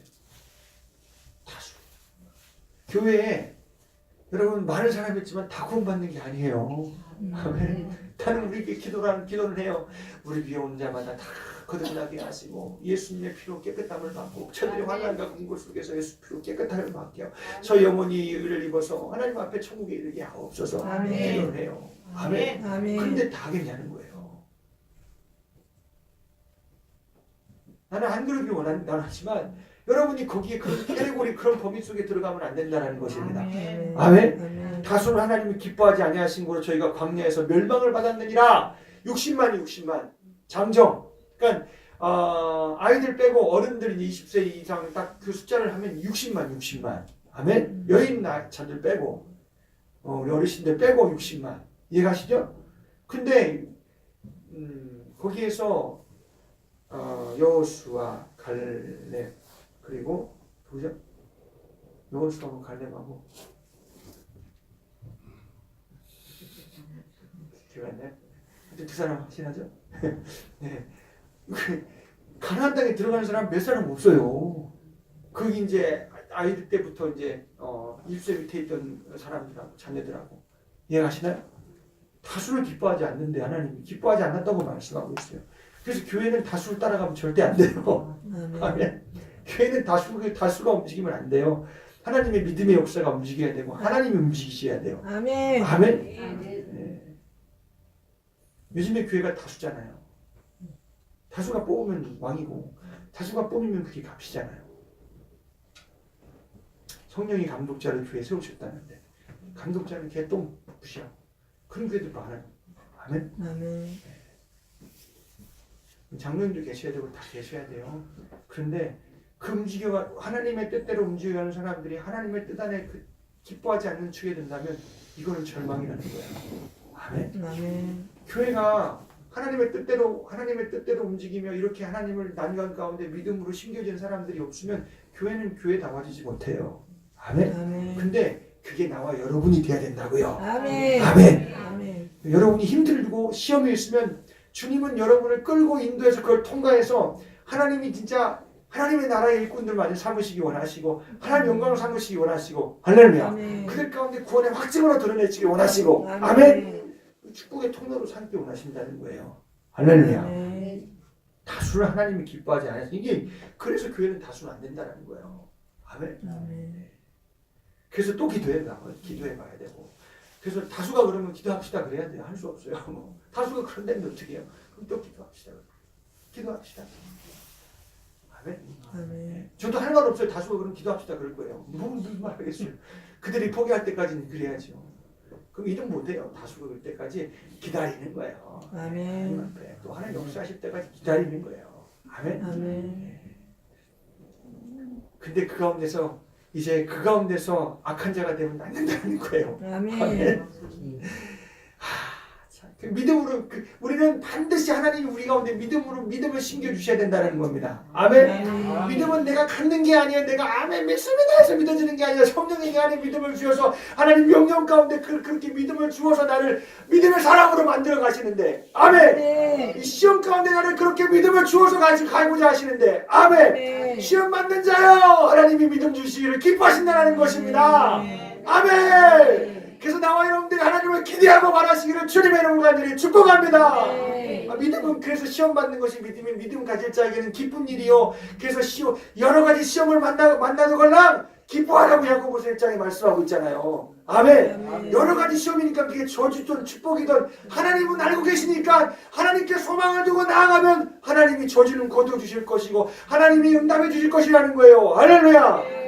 다수. 교회에 여러분 많은 사람이 있지만 다 구원받는 게 아니에요. 아멘. 나는 우리에게 기도를 해요. 우리 위에 온 자마다 다 거듭나게 하시고 예수님의 피로 깨끗함을 받고 저들의 환난과 궁궐 속에서 예수 피로 깨끗함을 받게요. 저 영혼이 의를 입어서 하나님 앞에 천국에 이르게 하옵소서. 기도를 해요. 아멘. 아멘. 그런데 다 하겠냐는 거예요. 나는 안 그러길 원하지만 여러분이 거기에 그런 캐리고리 그런 범위 속에 들어가면 안 된다는 것입니다. 아멘. 아멘. 다수는 하나님이 기뻐하지 아니하신 거로 저희가 광야에서 멸망을 받았느니라. 60만 장정. 그러니까 아이들 빼고 어른들 20세 이상 딱 그 숫자를 하면 60만. 아멘. 여인 자들 빼고 우리 어르신들 빼고 60만. 이해가시죠? 근데 거기에서 여호수아, 갈렙 그리고 누구죠? 여호수아하고 갈렙하고 기억 안 나요? 두 사람 확신하죠? 네. 가나안 땅에 들어가는 사람 몇 사람 없어요. 거기 이제 아이들 때부터 이제 20세 밑에 있던 사람들하고 자녀들하고 이해하시나요? 다수를 기뻐하지 않는데 하나님이 기뻐하지 않았다고 말씀하고 있어요. 그래서 교회는 다수를 따라가면 절대 안 돼요. 아멘. 교회는 다수가 움직이면 안 돼요. 하나님의 믿음의 역사가 움직여야 되고 하나님이 움직이셔야 돼요. 아멘. 아멘. 네. 요즘에 교회가 다수잖아요. 다수가 뽑으면 왕이고 다수가 뽑으면 그게 값이잖아요. 성령이 감독자를 교회에 세우셨다는데 감독자는 개똥 무시하고 그런 교회들 많아요. 아멘. 아멘. 장로님도 계셔야 되고 다 계셔야 돼요. 그런데 하나님의 뜻대로 움직여가는 사람들이 하나님의 뜻 안에 기뻐하지 않는 축에 든다면 이거는 절망이라는 거야. 아멘. 아멘. 교회가 하나님의 뜻대로 움직이며 이렇게 하나님을 난간 가운데 믿음으로 심겨진 사람들이 없으면 교회는 교회다워지지 못해요. 아멘. 아멘. 근데 그게 나와 여러분이 돼야 된다고요. 아멘. 아멘. 아멘. 여러분이 힘들고 시험이 있으면 주님은 여러분을 끌고 인도해서 그걸 통과해서 하나님이 진짜 하나님의 나라의 일꾼들 많이 삼으시기 원하시고 하나님 영광을 삼으시기 원하시고 할렐루야. 아멘. 그들 가운데 구원의 확증으로 드러내시기 원하시고 아멘. 아멘. 축복의 통로로 삼기 원하신다는 거예요. 할렐루야. 아멘. 다수를 하나님이 기뻐하지 않아서 이게 그래서 교회는 다수는 안 된다는 거예요. 아멘. 아멘. 그래서 또 기도해 봐야 되고. 그래서 다수가 그러면 기도합시다 그래야 돼요. 할 수 없어요. 뭐 다수가 그런다면 어떻게 해요? 그럼 또 기도합시다. 기도합시다. 아멘. 아멘. 저도 할 말 없어요. 다수가 그럼 기도합시다 그럴 거예요. 무슨 말 하겠어요. 그들이 포기할 때까지는 그래야죠. 그럼 이동 못해요. 다수가 그럴 때까지 기다리는 거예요. 하나님 아멘. 앞에 또 하나님 역사하실 때까지 기다리는 거예요. 아멘. 아멘. 근데 그 가운데서 이제 그 가운데서 악한 자가 되면 안 된다는 거예요. 아멘. 그 믿음으로 우리는 반드시 하나님이 우리 가운데 믿음을 심겨 주셔야 된다는 겁니다. 아멘. 아멘. 믿음은 내가 갖는 게 아니야. 내가 아멘 믿습니다 해서 믿어지는 게 아니라 성령이 내 안에 믿음을 주셔서 하나님 영영 가운데 그렇게 믿음을 주어서 나를 믿음의 사람으로 만들어 가시는데 아멘. 네. 이 시험 가운데 나를 그렇게 믿음을 주어서 가고자 하시는데 아멘. 네. 시험 받는 자여 하나님이 믿음 주시기를 기뻐하신다는 것입니다. 네. 아멘. 그래서 나와 여러분들이 하나님을 기대하고 바라시기를 주님의 이름으로 간절히 축복합니다. 네. 믿음은 그래서 시험 받는 것이 믿음 가질 자에게는 기쁜 일이요. 그래서 여러 가지 시험을 만나는 걸랑 기뻐하라고 야고보서 1장에 말씀하고 있잖아요. 아멘. 아멘. 여러 가지 시험이니까 그게 저주든 축복이든 하나님은 알고 계시니까 하나님께 소망을 두고 나아가면 하나님이 저주는 거두어 주실 것이고 하나님이 응답해 주실 것이라는 거예요. 할렐루야. 네.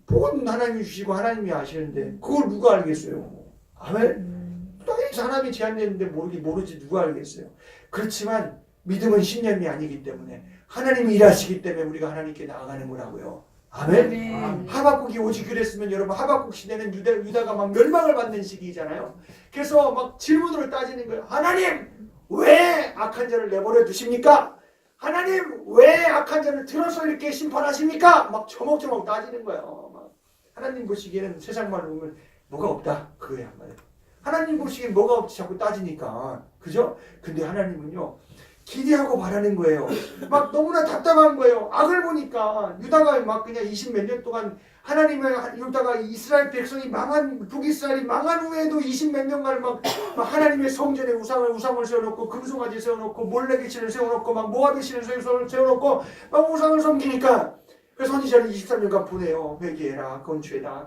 복은 하나님이 주시고 하나님이 아시는데 그걸 누가 알겠어요? 아멘. 당연히 사람이 제한되는데 모르지 누가 알겠어요? 그렇지만 믿음은 신념이 아니기 때문에 하나님이 일하시기 때문에 우리가 하나님께 나아가는 거라고요. 아멘. 아멘. 하박국이 오직 그랬으면 여러분 하박국 시대는 유다가 막 멸망을 받는 시기잖아요. 그래서 막 질문으로 따지는 거예요. 하나님 왜 악한 자를 내버려 두십니까? 하나님 왜 악한 자를 들어서 이렇게 심판하십니까? 막 조목조목 따지는 거예요. 막 하나님 보시기에는 세상 말로 보면 뭐가 없다 그거야 한마디로. 하나님 보시기엔 뭐가 없지 자꾸 따지니까 그죠? 근데 하나님은요 기대하고 바라는 거예요. 막 너무나 답답한 거예요. 악을 보니까 유다가 막 그냥 20몇 년 동안 하나님의 유다가 이스라엘 백성이 망한 북이스라엘이 망한 후에도 20몇 년간 막 하나님의 성전에 우상을 세워놓고 금송아지 세워놓고 몰래기 신을 세워놓고 막 모압의 신을 세워놓고 막 우상을 섬기니까 그래서 선지자를 23년간 보내요. 회개해라 건축해라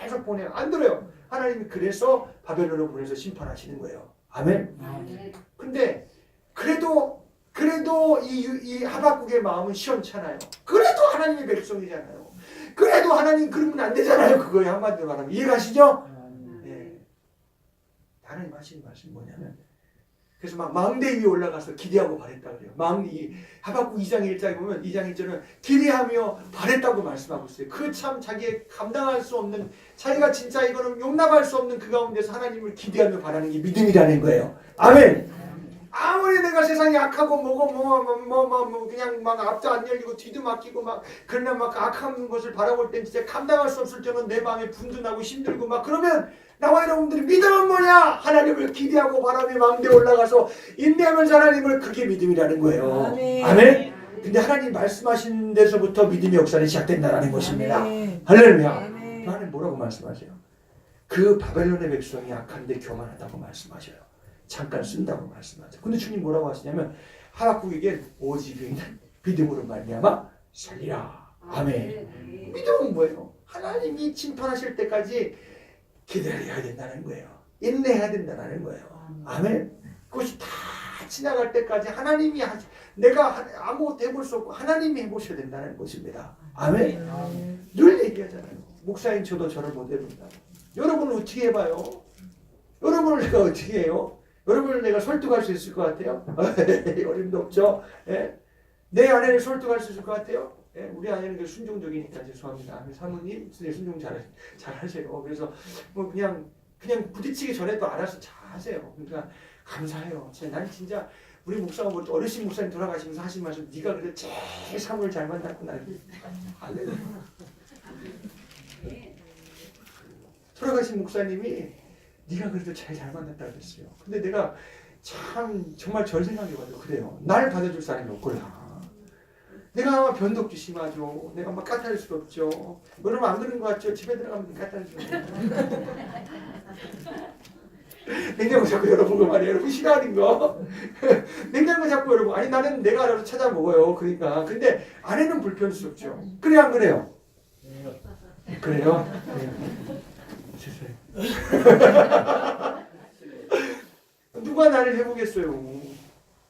계속 보내요. 안 들어요. 하나님이 그래서 바벨론으로 보내서 심판하시는 거예요. 아멘. 근데 그래도 이 하박국의 마음은 시원찮아요. 그래도 하나님의 백성이잖아요. 그래도 하나님 그러면 안 되잖아요. 그거에 한마디로 말하면 이해가시죠? 네. 하나님 하시는 말씀이 뭐냐면 그래서 막 망대 위에 올라가서 기대하고 바랬다 그래요. 하박국 2장 1장에 보면 2장 1절은 기대하며 바랬다고 말씀하고 있어요. 그 참 자기의 감당할 수 없는 자기가 진짜 이거는 용납할 수 없는 그 가운데서 하나님을 기대하며 바라는 게 믿음이라는 거예요. 아멘. 아무리 내가 세상이 악하고 그냥 막 앞도 안 열리고 뒤도 막히고 막 그러나 막 악한 것을 바라볼 땐 진짜 감당할 수 없을 때는 내 마음에 분도 나고 힘들고 막 그러면 나와 여러분들이 믿음은 뭐냐? 하나님을 기대하고 바라며 망대에 올라가서 인내하면서 하나님을 그게 믿음이라는 거예요. 아멘. 아멘. 근데 하나님 말씀하신 데서부터 믿음의 역사는 시작된다는 것입니다. 아멘. 할렐루야. 아멘. 하나님 뭐라고 말씀하세요? 그 바벨론의 백성이 악한데 교만하다고 말씀하셔요. 잠깐 쓴다고 말씀하죠. 근데 주님 뭐라고 하시냐면 하박국에게 오직 의인은 믿음으로 말미암아 살리라. 아멘. 믿음은 뭐예요? 하나님이 심판하실 때까지 기다려야 된다는 거예요. 인내해야 된다는 거예요. 아멘. 그것이 다 지나갈 때까지 하나님이 내가 아무것도 해볼 수 없고 하나님이 해보셔야 된다는 것입니다. 아멘. 늘 얘기하잖아요. 목사인 저도 저를 못 해본다. 여러분은 어떻게 해봐요? 여러분을 내가 어떻게 해요? 여러분을 내가 설득할 수 있을 것 같아요? 어림도 없죠? 예? 내 아내를 설득할 수 있을 것 같아요? 예? 우리 아내는 순종적이니까 죄송합니다. 사모님 순종 잘 하세요. 그래서 뭐 그냥 부딪히기 전에도 알아서 잘 하세요. 그러니까 감사해요. 난 진짜 우리 목사가 뭐 어르신 목사님 돌아가시면서 하신 말씀 네가 그래도 제일 사모를 잘 만났구나. 할렐루야. 돌아가신 목사님이 네가 그래도 잘 만났다 그랬어요. 근데 내가 참 정말 절 생각해봐도 그래요. 날 받아줄 사람이 없구나. 내가 변덕도 심하죠. 내가 막 까탈스럽죠. 여러분 안 그런 거 같죠? 집에 들어가면 까탈스러워요. 냉장고 자꾸 열어보고 말이에요. 여러분 싫어하는 거. 냉장고 자꾸 열어보고. 아니 나는 내가 알아서 찾아 먹어요. 그러니까. 근데 아내는 불편스럽죠. 그래 안 그래요? 그래요? 네. 누가 나를 해보겠어요.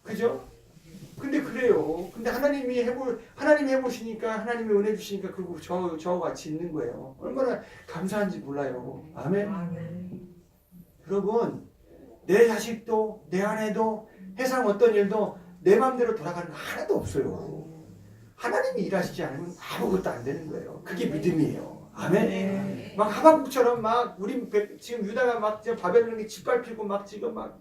그죠? 근데 그래요. 근데 하나님이 해보시니까, 하나님이 은혜 주시니까, 그리고 저와 같이 있는 거예요. 얼마나 감사한지 몰라요. 아멘? 여러분, 내 자식도, 내 아내도, 세상 어떤 일도 내 마음대로 돌아가는 거 하나도 없어요. 하나님이 일하시지 않으면 아무것도 안 되는 거예요. 그게 믿음이에요. 아멘? 막 하박국처럼 막, 지금 유다가 막 바벨론이 짓밟히고 막 지금 막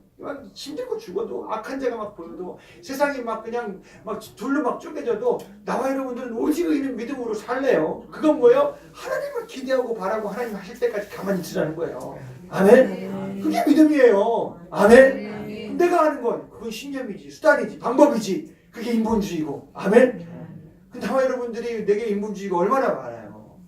힘들고 죽어도 악한 자가 막 보여도 세상이 막 그냥 막 둘로 막 쪼개져도 나와 여러분들은 오직 의는 믿음으로 살래요. 그건 뭐예요? 하나님을 기대하고 바라고 하나님 하실 때까지 가만히 있으라는 거예요. 아멘? 그게 믿음이에요. 아멘? 내가 하는 건 그건 신념이지, 수단이지, 방법이지. 그게 인본주의고. 아멘? 근데 나와 여러분들이 내게 인본주의가 얼마나 많아요.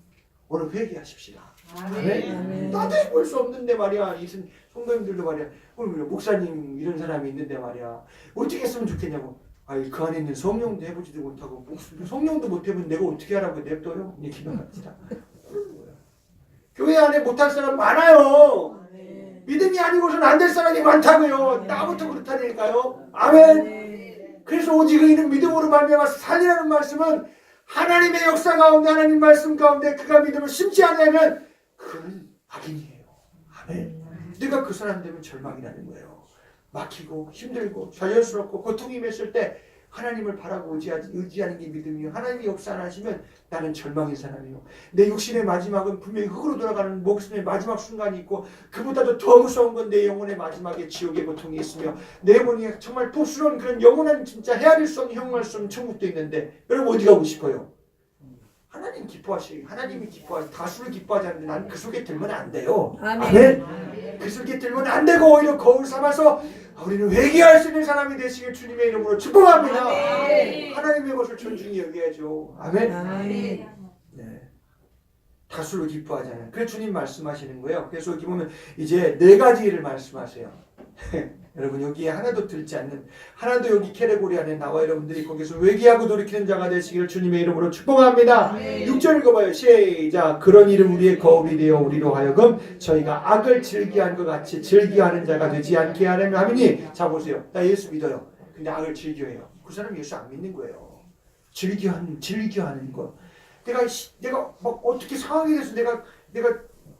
오늘 회개하십시다. 아멘? 나도 해볼 수 없는데 말이야. 이 성도님들도 말이야. 오늘 목사님 이런 사람이 있는데 말이야. 어떻게 했으면 좋겠냐고. 아이 그 안에 있는 성령도 해보지도 못하고 성령도 못해보면 내가 어떻게 하라고 냅둬요? 이제 기도합시다. 교회 안에 못할 사람 많아요. 믿음이 아니고서는 안 될 사람이 많다고요. 나부터 그렇다니까요. 아멘. 그래서 오직 의인은 믿음으로 말미암아서 살리라는 말씀은 하나님의 역사 가운데 하나님 말씀 가운데 그가 믿음을 심지 않으면 그는 악인이에요. 아멘. 내가 그 사람 되면 절망이라는 거예요. 막히고 힘들고 좌절스럽고 고통이 맺을 때 하나님을 바라고 의지하는 게 믿음이에요. 하나님이 역사 안 하시면 나는 절망의 사람이에요. 내 육신의 마지막은 분명히 흙으로 돌아가는 목숨의 마지막 순간이 있고 그보다도 더 무서운 건 내 영혼의 마지막에 지옥의 고통이 있으며 내 영혼이 정말 복스러운 그런 영원한 진짜 헤아릴 수 없는 형용할 수 없는 천국도 있는데 여러분 어디 가고 싶어요? 하나님이 기뻐하시 다수를 기뻐하지 않는데 난 그 속에 들면 안 돼요. 아멘. 그 속에 들면 안 되고 오히려 거울 삼아서 우리는 회개할 수 있는 사람이 되시길 주님의 이름으로 축복합니다. 아멘. 하나님의 것을 존중히 여겨야죠. 아멘. 아멘. 네. 다수를 기뻐하잖아요. 그래서 주님 말씀하시는 거예요. 그래서 여기 보면 이제 4가지 일을 말씀하세요. 여러분 여기에 하나도 들지 않는 하나도 여기 캐레고리 안에 나와 여러분들이 거기서 회개하고 돌이키는 자가 되시기를 주님의 이름으로 축복합니다. 6절 읽어봐요. 시작. 그런 일은 우리의 거울이 되어 우리로 하여금 저희가 악을 즐기한 것 같이 즐기하는 자가 되지 않게 하려면 하미니. 자 보세요. 나 예수 믿어요. 근데 악을 즐겨해요. 그 사람 예수 안 믿는 거예요. 즐겨하는 거. 내가 막 어떻게 상황이 돼서 내가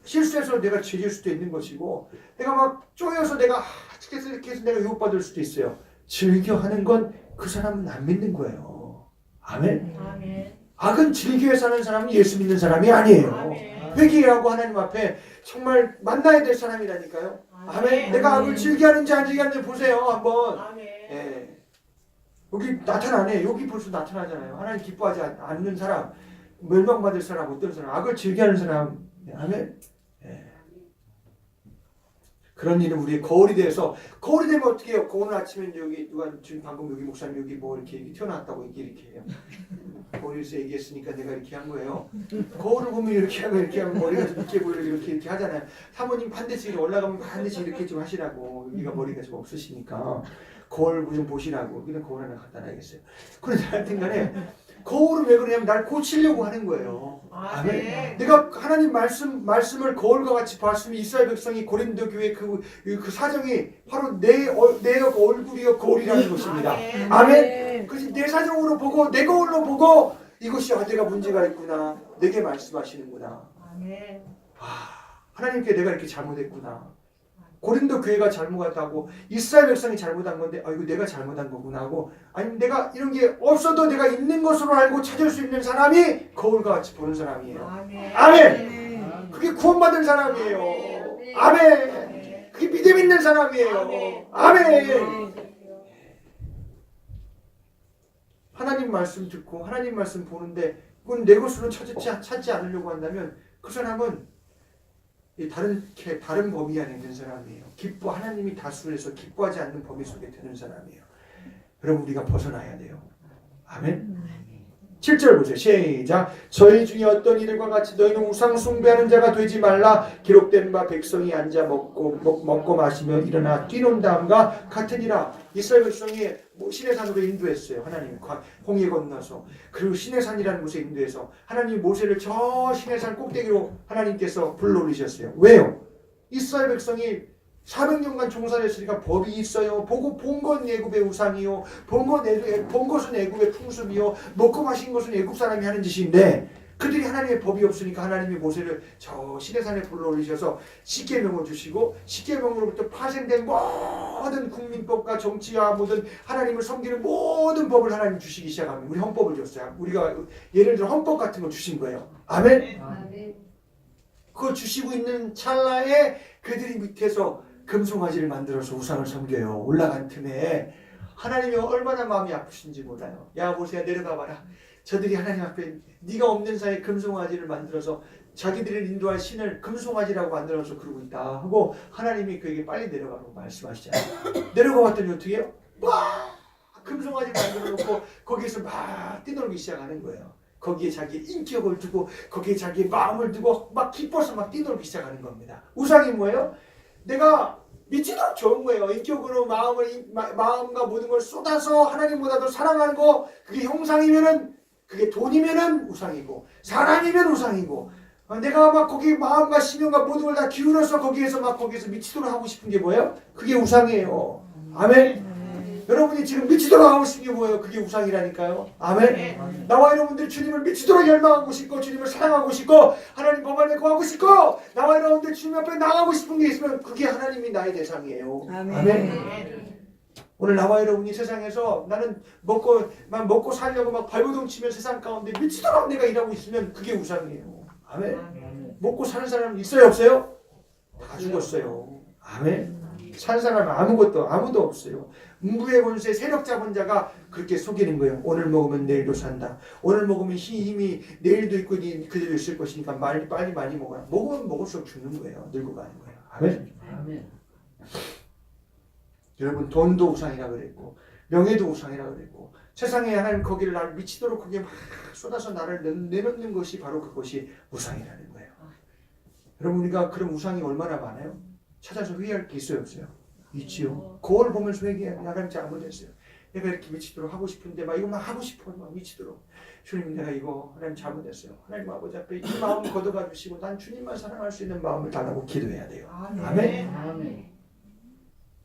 실수해서 내가 죄질 수도 있는 것이고 내가 막 쪼여서 내가 이렇게 해서 내가 유혹받을 수도 있어요. 즐겨하는 건 그 사람은 안 믿는 거예요. 아멘. 아멘. 악은 즐겨 사는 사람은 예수 믿는 사람이 아니에요. 아멘. 회개하고 하나님 앞에 정말 만나야 될 사람이라니까요. 아멘. 아멘. 내가 악을 즐겨하는지 안 즐겨하는지 보세요. 한번. 아멘. 예. 여기 나타나네. 여기 벌써 나타나잖아요. 하나님 기뻐하지 않는 사람, 멸망받을 사람, 어떤 사람, 악을 즐겨하는 사람. 아멘. 예. 그런 일은 우리의 거울이 돼서 거울이 되면 어떻게 해요? 오늘 아침에 여기 누가 지금 방금 여기 목사님 여기 뭐 이렇게 튀어나왔다고 이렇게 해요. 거울에서 얘기했으니까 내가 이렇게 한 거예요. 거울을 보면 이렇게 하면 머리가 좀 이렇게 보이고 이렇게 하잖아요. 사모님 반드시 올라가면 반드시 이렇게 좀 하시라고. 여기가 머리가 좀 없으시니까 거울 좀 보시라고. 그냥 거울 하나 갖다 놔야겠어요. 그런데 하여튼간에 거울을 왜 그러냐면 날 고치려고 하는 거예요. 아멘. 내가 하나님 말씀을 거울과 같이 봤으면 이스라엘 백성이 고린도 교회 그 사정이 바로 내 얼굴이요 거울이라는 것입니다. 아멘. 그래서 내 사정으로 보고 내 거울로 보고 이것이 내가 문제가 있구나. 내게 말씀하시는구나. 아멘. 하나님께 내가 이렇게 잘못했구나. 고린도 교회가 잘못했다고 이스라엘 백성이 잘못한 건데 이거 내가 잘못한 거구나 하고 아니면 내가 이런 게 없어도 내가 있는 것으로 알고 찾을 수 있는 사람이 거울과 같이 보는 사람이에요. 아멘. 아멘. 그게 구원받은 사람이에요. 아멘. 그게 믿음 있는 사람이에요. 아멘. 하나님 말씀 듣고 하나님 말씀 보는데 그건 내 것으로 찾지 않으려고 한다면 그 사람은 다른 범위 안에 있는 사람이에요. 하나님이 다수에서 기뻐하지 않는 범위 속에 드는 사람이에요. 여러분 우리가 벗어나야 돼요. 아멘. 7절 보세요. 시작. 저희 중에 어떤 이들과 같이 너희는 우상 숭배하는 자가 되지 말라. 기록된 바 백성이 앉아 먹고 마시며 일어나 뛰논 다음과 같으니라. 이스라엘 백성이 시내산으로 인도했어요. 하나님 홍해 건너서. 그리고 시내산이라는 곳에 인도해서 하나님 모세를 저 시내산 꼭대기로 하나님께서 불러올리셨어요. 왜요? 이스라엘 백성이 400년간 종살이했으니까 법이 있어요. 보고 본 건 애굽의 우상이요. 본 것은 애굽의 풍습이요. 먹고 마신 것은 애굽 사람이 하는 짓인데 그들이 하나님의 법이 없으니까 하나님이 모세를 저 시내산에 불러올리셔서 십계명을 주시고 십계명으로부터 파생된 모든 국민법과 정치와 모든 하나님을 섬기는 모든 법을 하나님 주시기 시작합니다. 우리 헌법을 줬어요. 우리가 예를 들어 헌법 같은 걸 주신 거예요. 아멘? 그거 주시고 있는 찰나에 그들이 밑에서 금송아지를 만들어서 우상을 섬겨요. 올라간 틈에 하나님이 얼마나 마음이 아프신지 몰라요. 야 모세야 내려가 봐라. 저들이 하나님 앞에 네가 없는 사이에 금송아지를 만들어서 자기들을 인도할 신을 금송아지라고 만들어서 그러고 있다 하고 하나님이 그에게 빨리 내려가라고 말씀하시잖아요. 내려가 봤더니 어떻게 해요? 와 금송아지 만들어 놓고 거기에서 막 뛰놀기 시작하는 거예요. 거기에 자기의 인격을 두고 거기에 자기의 마음을 두고 막 기뻐서 막 뛰놀기 시작하는 겁니다. 우상이 뭐예요? 내가 미치도록 좋은 거예요. 인격으로 마음과 모든 걸 쏟아서 하나님보다 더 사랑하는 거 그게 형상이면은 그게 돈이면은 우상이고 사람이면 우상이고 내가 막 거기 마음과 심령과 모든 걸 다 기울여서 거기에서 미치도록 하고 싶은 게 뭐예요? 그게 우상이에요. 아멘. 여러분이 지금 미치도록 하고 싶은 게 뭐예요? 그게 우상이라니까요. 아멘. 나와 여러분들 주님을 미치도록 열망하고 싶고 주님을 사랑하고 싶고 하나님 법 안에 거하고 싶고 나와 여러분들 주님 앞에 나가고 싶은 게 있으면 그게 하나님이 나의 대상이에요. 아멘. 오늘 나와 여러분이 세상에서 나는 먹고 살려고 막 발버둥 치면 세상 가운데 미치도록 내가 일하고 있으면 그게 우상이에요. 아멘. 먹고 사는 사람 있어요 없어요? 다 죽었어요. 아멘. 산 사람은 아무도 없어요. 음부의 권세 세력 잡은 자가 그렇게 속이는 거예요. 오늘 먹으면 내일도 산다. 오늘 먹으면 힘이 내일도 있고 그대로 있을 것이니까 빨리 많이 먹어라. 먹으면 먹을수록 죽는 거예요. 늙어가는 거예요. 아멘. 아멘. 여러분 돈도 우상이라 그랬고 명예도 우상이라 그랬고 세상에 하나님 거기를 나를 미치도록 거기에 막 쏟아서 나를 내놓는 것이 바로 그것이 우상이라는 거예요. 여러분 우리가 그런 우상이 얼마나 많아요? 찾아서 회개할 게 있어요 없어요? 있지요. 거울 보면서 회개해요. 하나님 잘못했어요. 내가 이렇게 미치도록 하고 싶은데 막 이것만 하고 싶어 막 미치도록 주님 내가 이거 하나님 잘못했어요. 하나님 아버지 앞에 이 마음 걷어가 주시고 난 주님만 사랑할 수 있는 마음을 달라고 기도해야 돼요. 아멘. 아멘.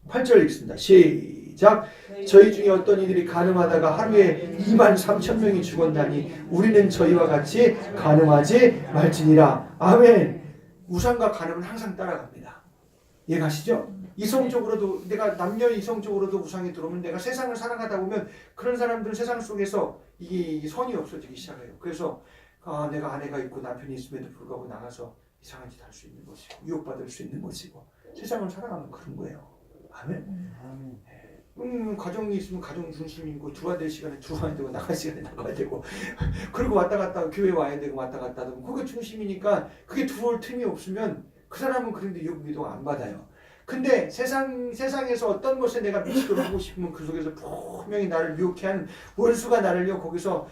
8절 읽습니다. 시작. 저희 중에 어떤 이들이 간음하다가 하루에 23,000명이 죽었나니 우리는 저희와 같이 간음하지 말지니라. 아멘. 우상과 간음은 항상 따라갑니다. 이해가시죠? 이성적으로도 내가 남녀 이성적으로도 우상이 들어오면 내가 세상을 살아가다 보면 그런 사람들은 세상 속에서 이게 선이 없어지기 시작해요. 그래서 내가 아내가 있고 남편이 있음에도 불구하고 나가서 이상한 짓 할 수 있는 것이고 유혹받을 수 있는 것이고 세상을 살아가면 그런 거예요. 아멘. 가정이 있으면 가정 중심이고 들어와야 될 시간에 들어와야 되고 나갈 시간에 나가야 되고 그리고 왔다 갔다 교회 와야 되고 왔다 갔다 하고 그게 중심이니까 그게 들어올 틈이 없으면 그 사람은 그런데 유혹 미도 안 받아요. 근데 세상에서 어떤 것에 내가 미치도록 하고 싶으면 그 속에서 분명히 나를 유혹해 하는 원수가 나를요 거기서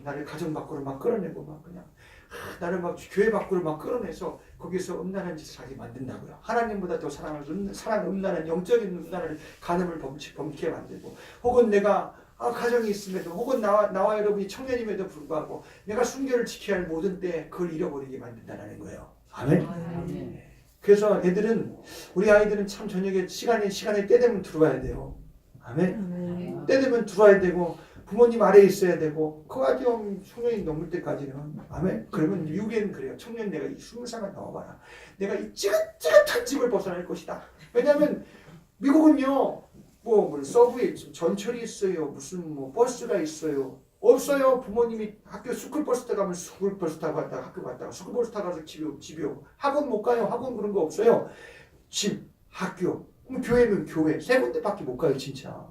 나를 가정 밖으로 막 끌어내고 막 그냥 나를 막 교회 밖으로 막 끌어내서 거기서 음란한 짓을 하게 만든다고요. 하나님보다 더 사랑 음란한 영적인 음란을 간음을 범케 만들고 혹은 내가 가정이 있음에도 혹은 나와 여러분이 청년임에도 불구하고 내가 순결을 지켜야 할 모든 때 그걸 잃어버리게 만든다는 거예요. 아멘. 아멘. 그래서 우리 아이들은 참 저녁에 시간에 때 되면 들어와야 돼요. 아멘. 때 되면 들어와야 되고 부모님 아래에 있어야 되고 그까지 청년이 넘을 때까지는 아멘. 그러면 미국에는 그래요. 청년 내가 20살만 넘어봐라. 내가 이 찌긋찌긋한 집을 벗어날 것이다. 왜냐하면 미국은요 뭐 서브웨이 전철이 있어요. 무슨 버스가 있어요. 없어요. 부모님이 학교 스쿨버스 타고 가면 스쿨버스 타고 갔다가 학교 갔다가 스쿨버스 타고 가서 집이 오고 학원 못 가요. 학원 그런 거 없어요. 집, 학교, 교회면 교회 세 군데밖에 못 가요. 진짜.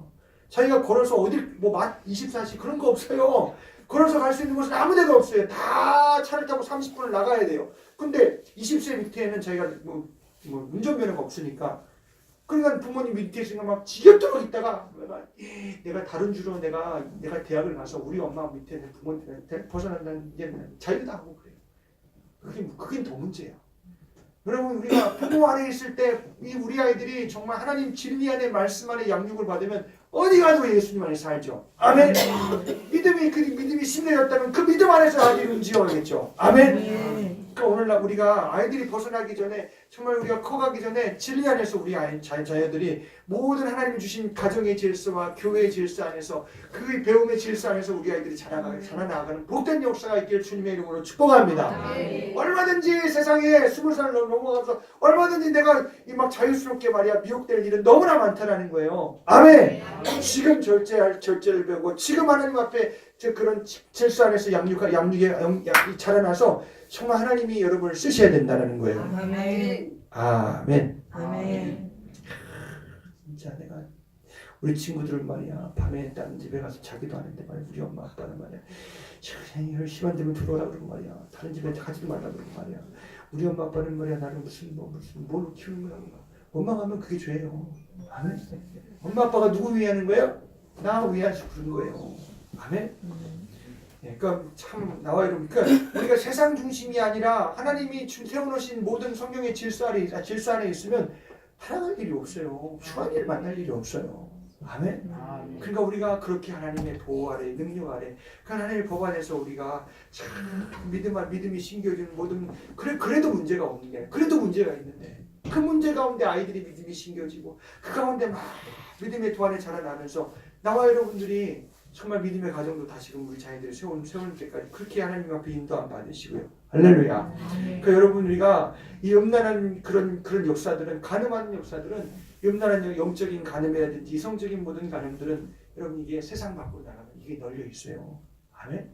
자기가 걸어서 어딜 24시 그런 거 없어요. 걸어서 갈 수 있는 곳은 아무 데도 없어요. 다 차를 타고 30분을 나가야 돼요. 근데 20세 밑에는 자기가 운전면허가 없으니까 그러니까 부모님 밑에 있으니까 막 지겹도록 있다가 내가 다른 주로 내가 대학을 가서 우리 엄마 밑에 있는 부모님한테 벗어난다는 게 자유다 하고 그래요. 그게 더 문제예요. 여러분 우리가 부모 안에 있을 때 우리 아이들이 정말 하나님 진리 안에 말씀 안에 양육을 받으면 어디 가도 예수님 안에 살죠. 아멘. 믿음이 심려졌다면 그 믿음 안에서 아이들이 움직여야겠죠. 아멘. 그러니까 오늘날 우리가 아이들이 벗어나기 전에 정말 우리가 커가기 전에 진리 안에서 우리 자녀들이 모든 하나님이 주신 가정의 질서와 교회의 질서 안에서 그 배움의 질서 안에서 우리 아이들이 자라나가는 복된 역사가 있기를 주님의 이름으로 축복합니다. 얼마든지 세상에 20살 넘어가서 얼마든지 내가 막 자유스럽게 말이야 미혹될 일은 너무나 많다라는 거예요. 아멘. 지금 절제를 배우고 지금 하나님 앞에 그런 질서 안에서 양육에 자라나서 정말 하나님이 여러분을 쓰셔야 된다는 거예요. 아멘. 아멘. 아멘. 진짜 내가 우리 친구들 말이야 밤에 다른 집에 가서 자기도 하는데 말이야 우리 엄마 아빠는 말이야 저 시간 되면 들어오라 그러고 말이야 다른 집에 가지도 말라 그러고 말이야 우리 엄마 아빠는 말이야 나를 무슨 뭘 키우는 거야 원망하면 그게 죄예요. 아멘. 엄마 아빠가 누구 위하는 거예요? 나 위하시고 그런 거예요. 아멘. 그러니까 참 나와 이러면 그러니까 우리가 세상 중심이 아니라 하나님이 세워놓으신 모든 성경의 질서 안에 있으면 살아갈 일이 없어요. 추한 일 만날 일이 없어요. 아멘. 그러니까 우리가 그렇게 하나님의 보호 아래 능력 아래 그 하나님의 법 안에서 우리가 참 믿음이 심겨지는 모든 그래도 문제가 없는 게 그래도 문제가 있는데 그 문제 가운데 아이들이 믿음이 심겨지고 그 가운데 막 믿음의 도안에 자라나면서 나와 여러분들이 정말 믿음의 가정도 다시금 우리 자녀들이 세우는 때까지 그렇게 하나님 앞에 인도 안 받으시고요. 할렐루야. 그러니까 여러분 우리가 이 음란한 그런 역사들은 가늠하는 역사들은 음란한 영적인 가늠이라든지 이성적인 모든 가늠들은 여러분 이게 세상 밖으로 나가면 이게 널려 있어요. 아멘.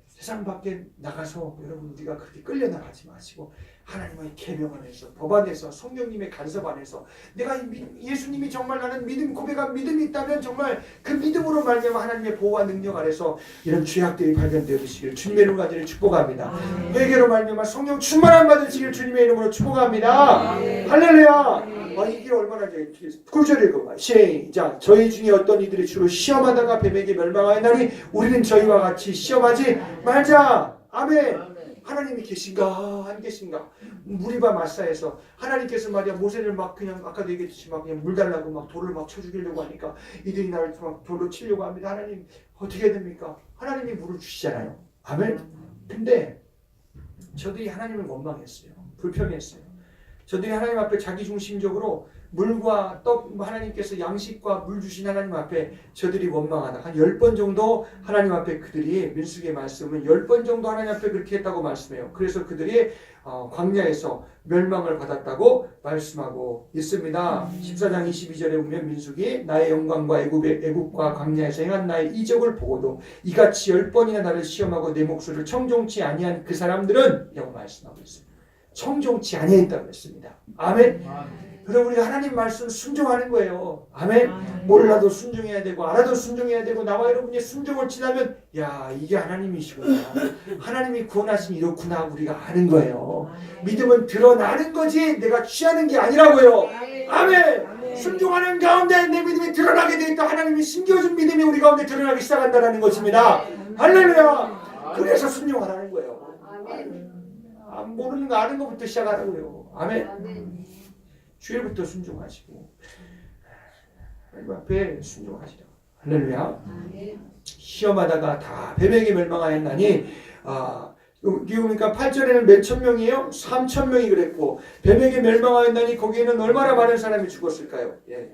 세상 밖에 나가서 여러분 우리가 그렇게 끌려 나가지 마시고 하나님의 계명 안에서 법 안에서 성령님의 간섭 안에서 내가 예수님이 정말 나는 믿음 고백한 믿음이 있다면 정말 그 믿음으로 말미암아 하나님의 보호와 능력 안에서 이런 죄악들이 발견되어지시기를 주님의 이름으로 간절히 축복합니다. 회개로 말미암아 성령 충만함 받으시기를 주님의 이름으로 축복합니다. 할렐루야. 이 길 얼마나 9절 읽어봐. 시작. 저희 중에 어떤 이들이 주로 시험하다가 뱀에게 멸망하였나니 우리는 저희와 같이 시험하지 말자. 아멘. 하나님이 계신가 안 계신가? 무리바 마사에서 하나님께서 말이야 모세를 막 그냥 아까도 얘기했듯이 막 그냥 물 달라고 막 돌을 막 쳐 죽이려고 하니까 이들이 나를 막 돌로 치려고 합니다. 하나님 어떻게 됩니까? 하나님이 물을 주시잖아요. 아멘. 근데 저들이 하나님을 원망했어요. 불평했어요. 저들이 하나님 앞에 자기중심적으로 물과 떡 하나님께서 양식과 물 주신 하나님 앞에 저들이 원망하다 한 10번 정도 하나님 앞에 그들이 민수기의 말씀은 10번 정도 하나님 앞에 그렇게 했다고 말씀해요. 그래서 그들이 광야에서 멸망을 받았다고 말씀하고 있습니다. 14장 22절에 보면 민수기 나의 영광과 애굽과 광야에서 행한 나의 이적을 보고도 이같이 10번이나 나를 시험하고 내 목소리를 청종치 아니한 그 사람들은 라고 말씀하고 있어요. 청종치 아니했다고 했습니다. 아멘. 그럼 우리가 하나님 말씀 순종하는 거예요. 아멘. 몰라도 순종해야 되고 알아도 순종해야 되고 나와 여러분이 순종을 지나면 야 이게 하나님이시구나. 하나님이 구원하신 이렇구나 우리가 아는 거예요. 믿음은 드러나는 거지 내가 취하는 게 아니라고요. 아멘. 순종하는 가운데 내 믿음이 드러나게 되어 있다. 하나님이 심겨준 믿음이 우리 가운데 드러나기 시작한다는 것입니다. 할렐루야. 그래서 순종하라는 거예요. 모르는 거 아는 것부터 시작하라고요. 아멘. 주일부터 순종하시고 하나님 앞에 순종하시라. 할렐루야. 시험하다가 다 뱀에게 멸망하였나니 여기 보니까 8절에는 몇천 명이에요? 3천 명이 그랬고 뱀에게 멸망하였나니 거기에는 얼마나 많은 사람이 죽었을까요? 예.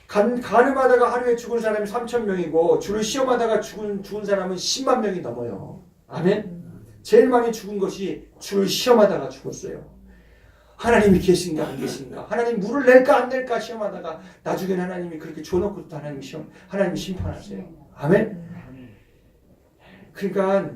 가늠하다가 하루에 죽은 사람이 3천 명이고 주를 시험하다가 죽은 사람은 10만 명이 넘어요. 아멘. 제일 많이 죽은 것이 주를 시험하다가 죽었어요. 하나님이 계신가 안 계신가? 하나님 물을 낼까 안 낼까 시험하다가 나중에 하나님이 그렇게 줘놓고 또 하나님이 심판하세요. 아멘. 그러니까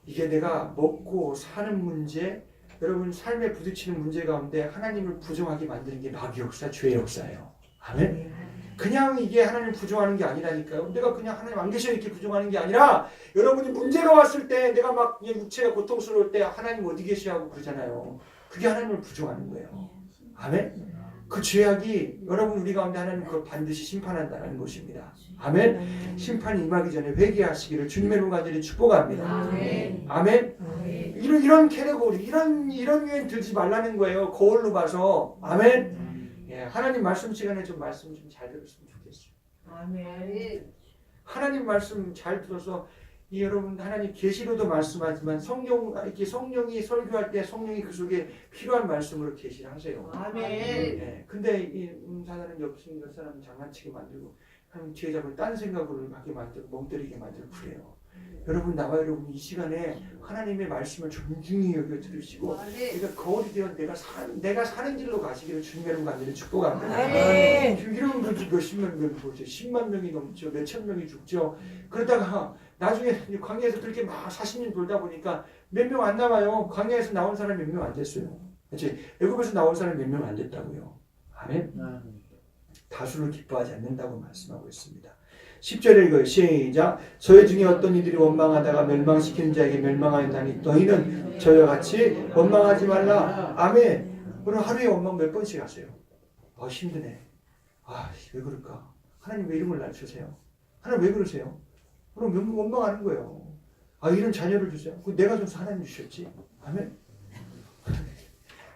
이게 내가 먹고 사는 문제, 여러분 삶에 부딪히는 문제 가운데 하나님을 부정하게 만드는 게 마귀 역사, 죄의 역사예요. 아멘. 그냥 이게 하나님 부정하는 게 아니라니까요. 내가 그냥 하나님 안 계셔 이렇게 부정하는 게 아니라 여러분이 문제가 왔을 때 내가 막 육체가 고통스러울 때 하나님 어디 계시냐고 그러잖아요. 그게 하나님을 부정하는 거예요. 아멘. 그 죄악이 여러분 우리 가운데 하나님 그걸 반드시 심판한다는 것입니다. 아멘. 심판이 임하기 전에 회개하시기를 주님의 이름으로 간절히 축복합니다. 아멘. 아멘. 아멘. 이런 캐러고리 이런 유행 들지 말라는 거예요. 거울로 봐서. 아멘. 예, 하나님 말씀 시간에 좀 말씀 좀 잘 들었으면 좋겠어요. 아멘. 하나님 말씀 잘 들어서 여러분 하나님 계시로도 말씀하지만 성령 이렇게 성령이 설교할 때 성령이 그 속에 필요한 말씀으로 계시를 하세요. 아멘. 예, 근데 이 사단은 옆 사람 장난치게 만들고 하나님 제자를 딴 생각으로 하게 만들고 멍때리게 만들고 그래요. 여러분 나와 여러분 이 시간에 하나님의 말씀을 존중히 여겨 들으시고 내가 거울이 되어 내가 사는 길로 가시기를 주님의 이름으로 간절히 축복합니다. 아멘. 이러면 몇십만 명이 보죠. 10만 명이 넘죠. 몇천 명이 죽죠. 그러다가 나중에 광야에서 그렇게 막 40년 돌다 보니까 몇 명 안 남아요. 광야에서 나온 사람이 몇 명 안 됐어요. 그렇지? 애굽에서 나온 사람이 몇 명 안 됐다고요. 아멘. 다수를 기뻐하지 않는다고 말씀하고 있습니다. 10절에 읽어요. 시작. 저희 중에 어떤 이들이 원망하다가 멸망시키는 자에게 멸망하였나니 너희는 저희와 같이 원망하지 말라. 아멘. 오늘 하루에 원망 몇 번씩 하세요? 힘드네. 왜 그럴까? 하나님 왜 이런 걸 날 주세요? 하나님 왜 그러세요? 그럼 원망하는 거예요. 이런 자녀를 주세요. 내가 줘서 하나님 주셨지. 아멘.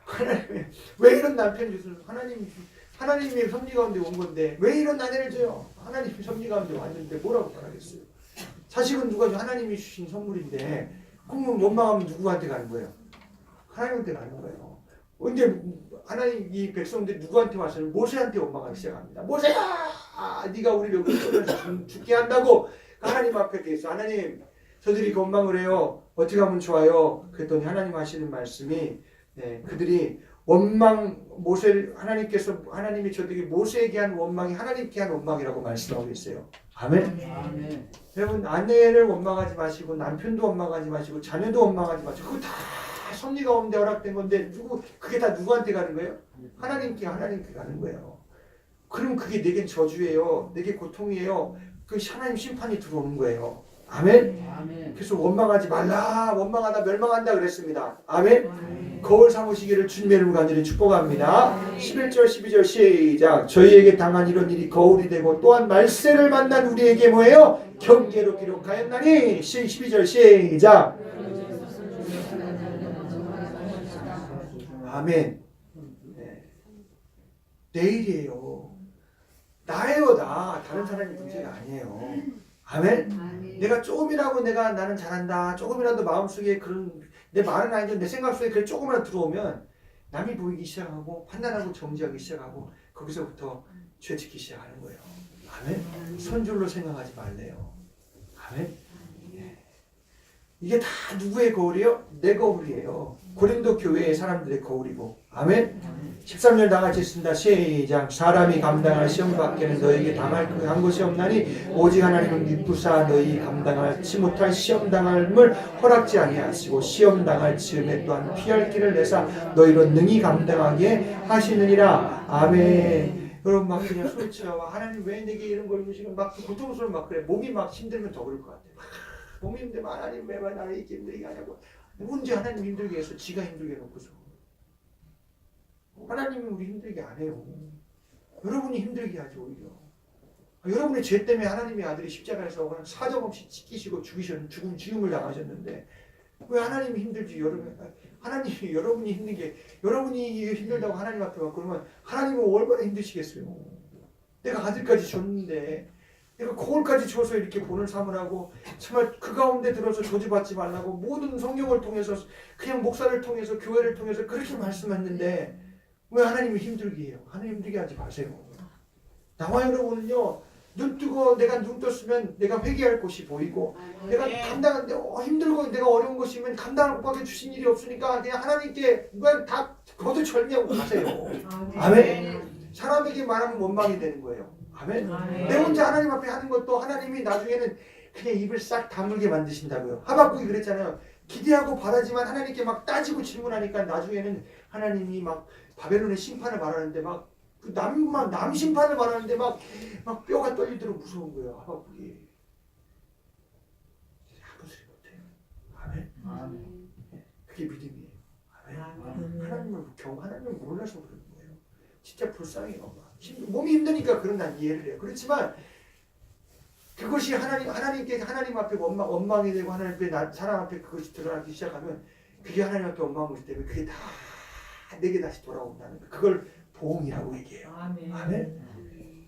하나님 왜 이런 남편 주세요? 하나님의 섭리 가운데 온 건데 왜 이런 아내를 줘요? 하나님의 섭리 가운데 왔는데 뭐라고 말하겠어요? 자식은 누가 줘? 하나님이 주신 선물인데 그러면 원망하면 누구한테 가는 거예요? 하나님한테 가는 거예요. 근데 하나님 이 백성들 누구한테 와서는 모세한테 원망하기 시작합니다. 모세야, 네가 우리를 여기 쫓아서 죽게 한다고 하나님 앞에 계서 하나님 저들이 원망을 해요. 어떻게 하면 좋아요? 그랬더니 하나님 하시는 말씀이 그들이 원망 하나님이 저들에게 모세에게 한 원망이 하나님께 한 원망이라고 말씀하고 있어요. 아멘. 아멘. 여러분 아내를 원망하지 마시고 남편도 원망하지 마시고 자녀도 원망하지 마시고 그거 다 섭리 가운데 허락된 건데 그게 다 누구한테 가는 거예요? 하나님께 가는 거예요. 그럼 그게 내겐 저주예요. 내게 고통이에요. 그 하나님 심판이 들어오는 거예요. 아멘. 아멘. 그래서 원망하지 말라. 원망하다 멸망한다 그랬습니다. 아멘. 거울 삼으시기를 주님의 이름으로 간절히 축복합니다. 11절 12절 시작. 저희에게 당한 이런 일이 거울이 되고 또한 말세를 만난 우리에게 뭐예요? 경계로 기록하였나니 12절 시작. 아멘. 내일이에요. 나예요. 다른 사람이 문제가 아니에요. 아멘. 내가 조금이라도 나는 잘한다. 조금이라도 마음속에 그런 내 말은 아니죠. 내 생각 속에 그게 조금이라도 들어오면 남이 보이기 시작하고 판단하고 정지하기 시작하고 거기서부터 죄 짓기 시작하는 거예요. 아멘. 선줄로 생각하지 말래요. 아멘. 이게 다 누구의 거울이에요? 내 거울이에요. 고린도 교회의 사람들의 거울이고. 아멘. 13절 다 같이 있습니다. 시작. 사람이 감당할 시험 밖에는 너에게 당할 한 것이 없나니 오직 하나님은 미쁘사 너희 감당하지 못할 시험 당함을 허락지 아니하시고 시험 당할 즈음에 또한 피할 길을 내사 너희로 능히 감당하게 하시느니라. 아멘. 여러분 막 그냥 소리쳐. 하나님 왜 내게 이런 걸 주시고 막 고통스러운 막 그래. 몸이 막 힘들면 더 그럴 것 같아. 몸이 힘들면 하나님 왜 나를 이렇게 힘들게 하냐고. 언제 하나님 힘들게 해서 지가 힘들게 해놓고서. 하나님은 우리 힘들게 안 해요. 여러분이 힘들게 하죠 오히려. 여러분의 죄 때문에 하나님의 아들이 십자가에서 사정없이 찢기시고 죽음을 당하셨는데 왜 하나님이 힘들지? 하나님이 여러분이 힘든 게 여러분이 힘들다고 하나님 앞에 와 그러면 하나님은 얼마나 힘드시겠어요. 내가 아들까지 줬는데 내가 거울까지 줘서 이렇게 본을 삼으라고 정말 그 가운데 들어서 저주받지 말라고 모든 성경을 통해서 그냥 목사를 통해서 교회를 통해서 그렇게 말씀했는데 왜 하나님이 힘들게 해요? 하나님 힘들게 하지 마세요. 나와 여러분은요 눈 뜨고 내가 눈 떴으면 내가 회개할 곳이 보이고 내가 감당하는데 힘들고 내가 어려운 것이면 감당할 것밖에 주신 일이 없으니까 그냥 하나님께 그냥 다 거두절미하고 가세요. 아멘. 사람에게 말하면 원망이 되는 거예요. 아멘. 내 혼자 하나님 앞에 하는 것도 하나님이 나중에는 그냥 입을 싹 다물게 만드신다고요. 하박국이 그랬잖아요. 기대하고 바라지만 하나님께 막 따지고 질문하니까 나중에는 하나님이 막 바벨론의 심판을 말하는데 막 남 심판을 말하는데 막 뼈가 떨리도록 무서운 거예요. 하박국이. 아무 소리 못해요. 아멘. 아멘. 그게 믿음이에요. 아멘. 하나님을 몰라서 그러는 거예요. 진짜 진짜 불쌍해요. 막. 몸이 힘드니까 그런 난 이해를 해요. 그렇지만 그것이 하나님께 하나님 앞에 원망이 되고 하나님 앞에 사람 앞에 그것이 드러나기 시작하면 그게 하나님 앞에 원망이기 때문에 그게 다 내게 다시 돌아온다는 거. 그걸 보응이라고 얘기해요. 아멘. 아멘.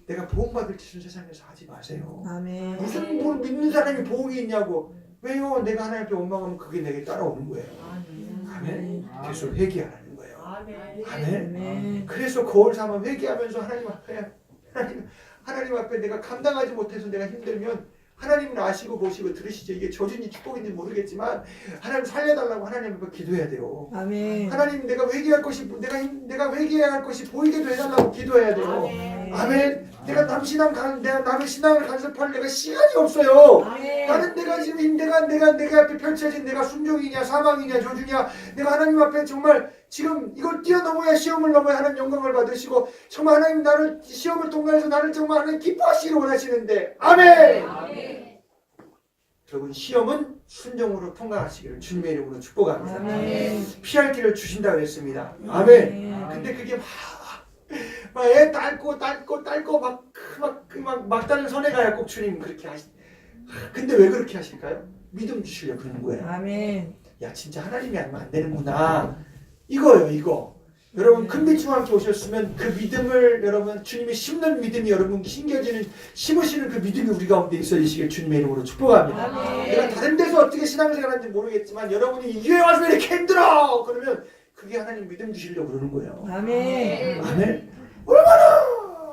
내가 보응받을 짓은 세상에서 하지 마세요. 아멘. 무슨 뭘 믿는 사람이 보응이 있냐고. 왜요? 내가 하나님 앞에 원망하면 그게 내게 따라오는 거예요. 아멘. 아멘. 그래서 회개하라는 거예요. 아멘. 아멘. 아멘. 그래서 거울 삼아 회개하면서 하나님 앞에 내가 감당하지 못해서 내가 힘들면 하나님은 아시고 보시고 들으시죠. 이게 저주인지 축복인지 모르겠지만 하나님 살려달라고 하나님 앞에 기도해야 돼요. 아멘. 하나님 내가 회개할 것이 내가 회개해야 할 것이 보이게도 해달라고 기도해야 돼요. 아멘. 내가 남의 신앙을 간섭할 내가 시간이 없어요. 아멘. 나는 내가 지금 내가 앞에 펼쳐진 내가 순종이냐 사망이냐 저주냐 내가 하나님 앞에 정말 지금 이걸 뛰어넘어야 시험을 넘어야 하는 영광을 받으시고 정말 하나님 나를 시험을 통과해서 나를 정말 하나님 기뻐하시기를 원하시는데 아멘. 여러분 시험은 순종으로 통과하시기를 주님의 이름으로 축복합니다. 아멘. 피할 길을 주신다 그랬습니다. 아멘. 근데 그게 막 애 딸고 막다른 선에 가야 꼭 주님 그렇게 근데 왜 그렇게 하실까요? 믿음 주시려고 그러는 거예요. 아멘. 야 진짜 하나님이 아니면 안 되는구나. 이거요 이거. 여러분 큰빛과 함께 오셨으면 그 믿음을 여러분 주님이 심는 믿음이 여러분 심으시는 그 믿음이 우리 가운데 있어지시길 주님의 이름으로 축복합니다. 아멘. 내가 다른 데서 어떻게 신앙생활하는지 모르겠지만 여러분이 이 교회 와서 왜 이렇게 힘들어? 그러면 그게 하나님 믿음 주시려고 그러는 거예요. 아멘. 아멘.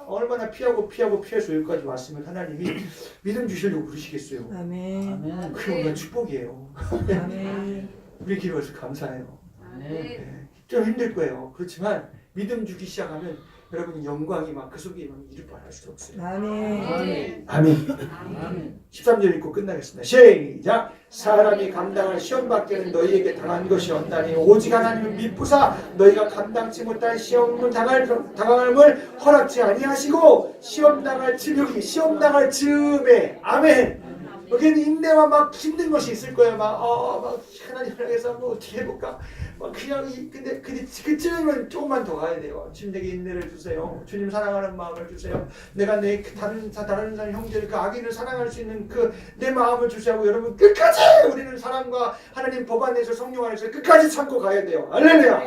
얼마나 피해서 여기까지 왔으면 하나님이 믿음 주시려고 그러시겠어요. 아멘. 그게 얼마나 축복이에요. 아멘. 우리 길에 와서 감사해요. 아멘. 네. 좀 힘들 거예요. 그렇지만 믿음 주기 시작하면 여러분이 영광이 막 그 속에 막 이를 바랄 수 없어요. 아멘. 아멘. 13절 읽고 끝나겠습니다. 시작. 사람이 감당할 시험 밖에는 너희에게 당한 것이 없다니 오직 하나님은 미쁘사 너희가 감당치 못할 시험을 당함을 허락지 아니하시고 시험 당할 즈음에 아멘. 여기는 인내와 막 힘든 것이 있을 거예요. 막 하나님을 향해서 뭐 어떻게 해볼까? 막 그냥 근데 그쯤은 조금만 더 가야 돼요. 주님 내게 인내를 주세요. 주님 사랑하는 마음을 주세요. 내가 내 다른 사람 형제를 그 악인을 사랑할 수 있는 그 내 마음을 주시고 여러분 끝까지 우리는 사랑과 하나님 법 안에서 성령 안에서 끝까지 참고 가야 돼요. 할렐루야.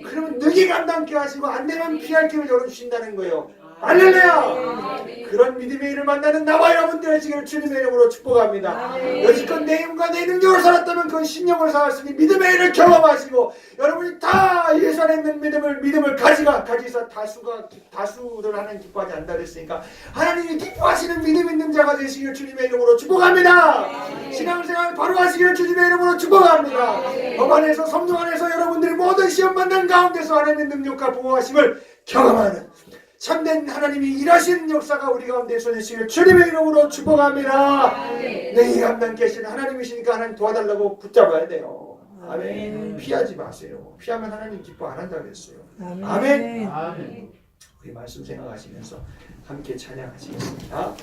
그러면 능히 감당케 하시고 안 되면 피할 길을 열어주신다는 거예요. 할렐루야. 그런 믿음의 일을 만나는 나와 여러분들 되시기를 주님의 이름으로 축복합니다. 여지껏 내 힘과 내 능력을 살았다면 그건 신령을 살았으니 믿음의 일을 경험하시고 여러분이 다 예수 안에 있는 믿음을 가지사 다수를 하나님 기뻐하지 않는다 그랬으니까 하나님이 기뻐하시는 믿음 있는 자가 되시기를 주님의 이름으로 축복합니다. 신앙생활 바로 하시기를 주님의 이름으로 축복합니다. 법 안에서 성령 안에서 여러분들이 모든 시험 만난 가운데서 하나님의 능력과 보호하심을 경험하는 참된 하나님이 일하시는 역사가 우리 가운데 있어지시길 주님의 이름으로 축복합니다. 내 감당 계신 하나님이시니까 하나님 도와달라고 붙잡아야 돼요. 아멘. 피하지 마세요. 피하면 하나님 기뻐 안 한다 그랬어요. 아멘. 우리 말씀 생각하시면서 함께 찬양하시겠습니다.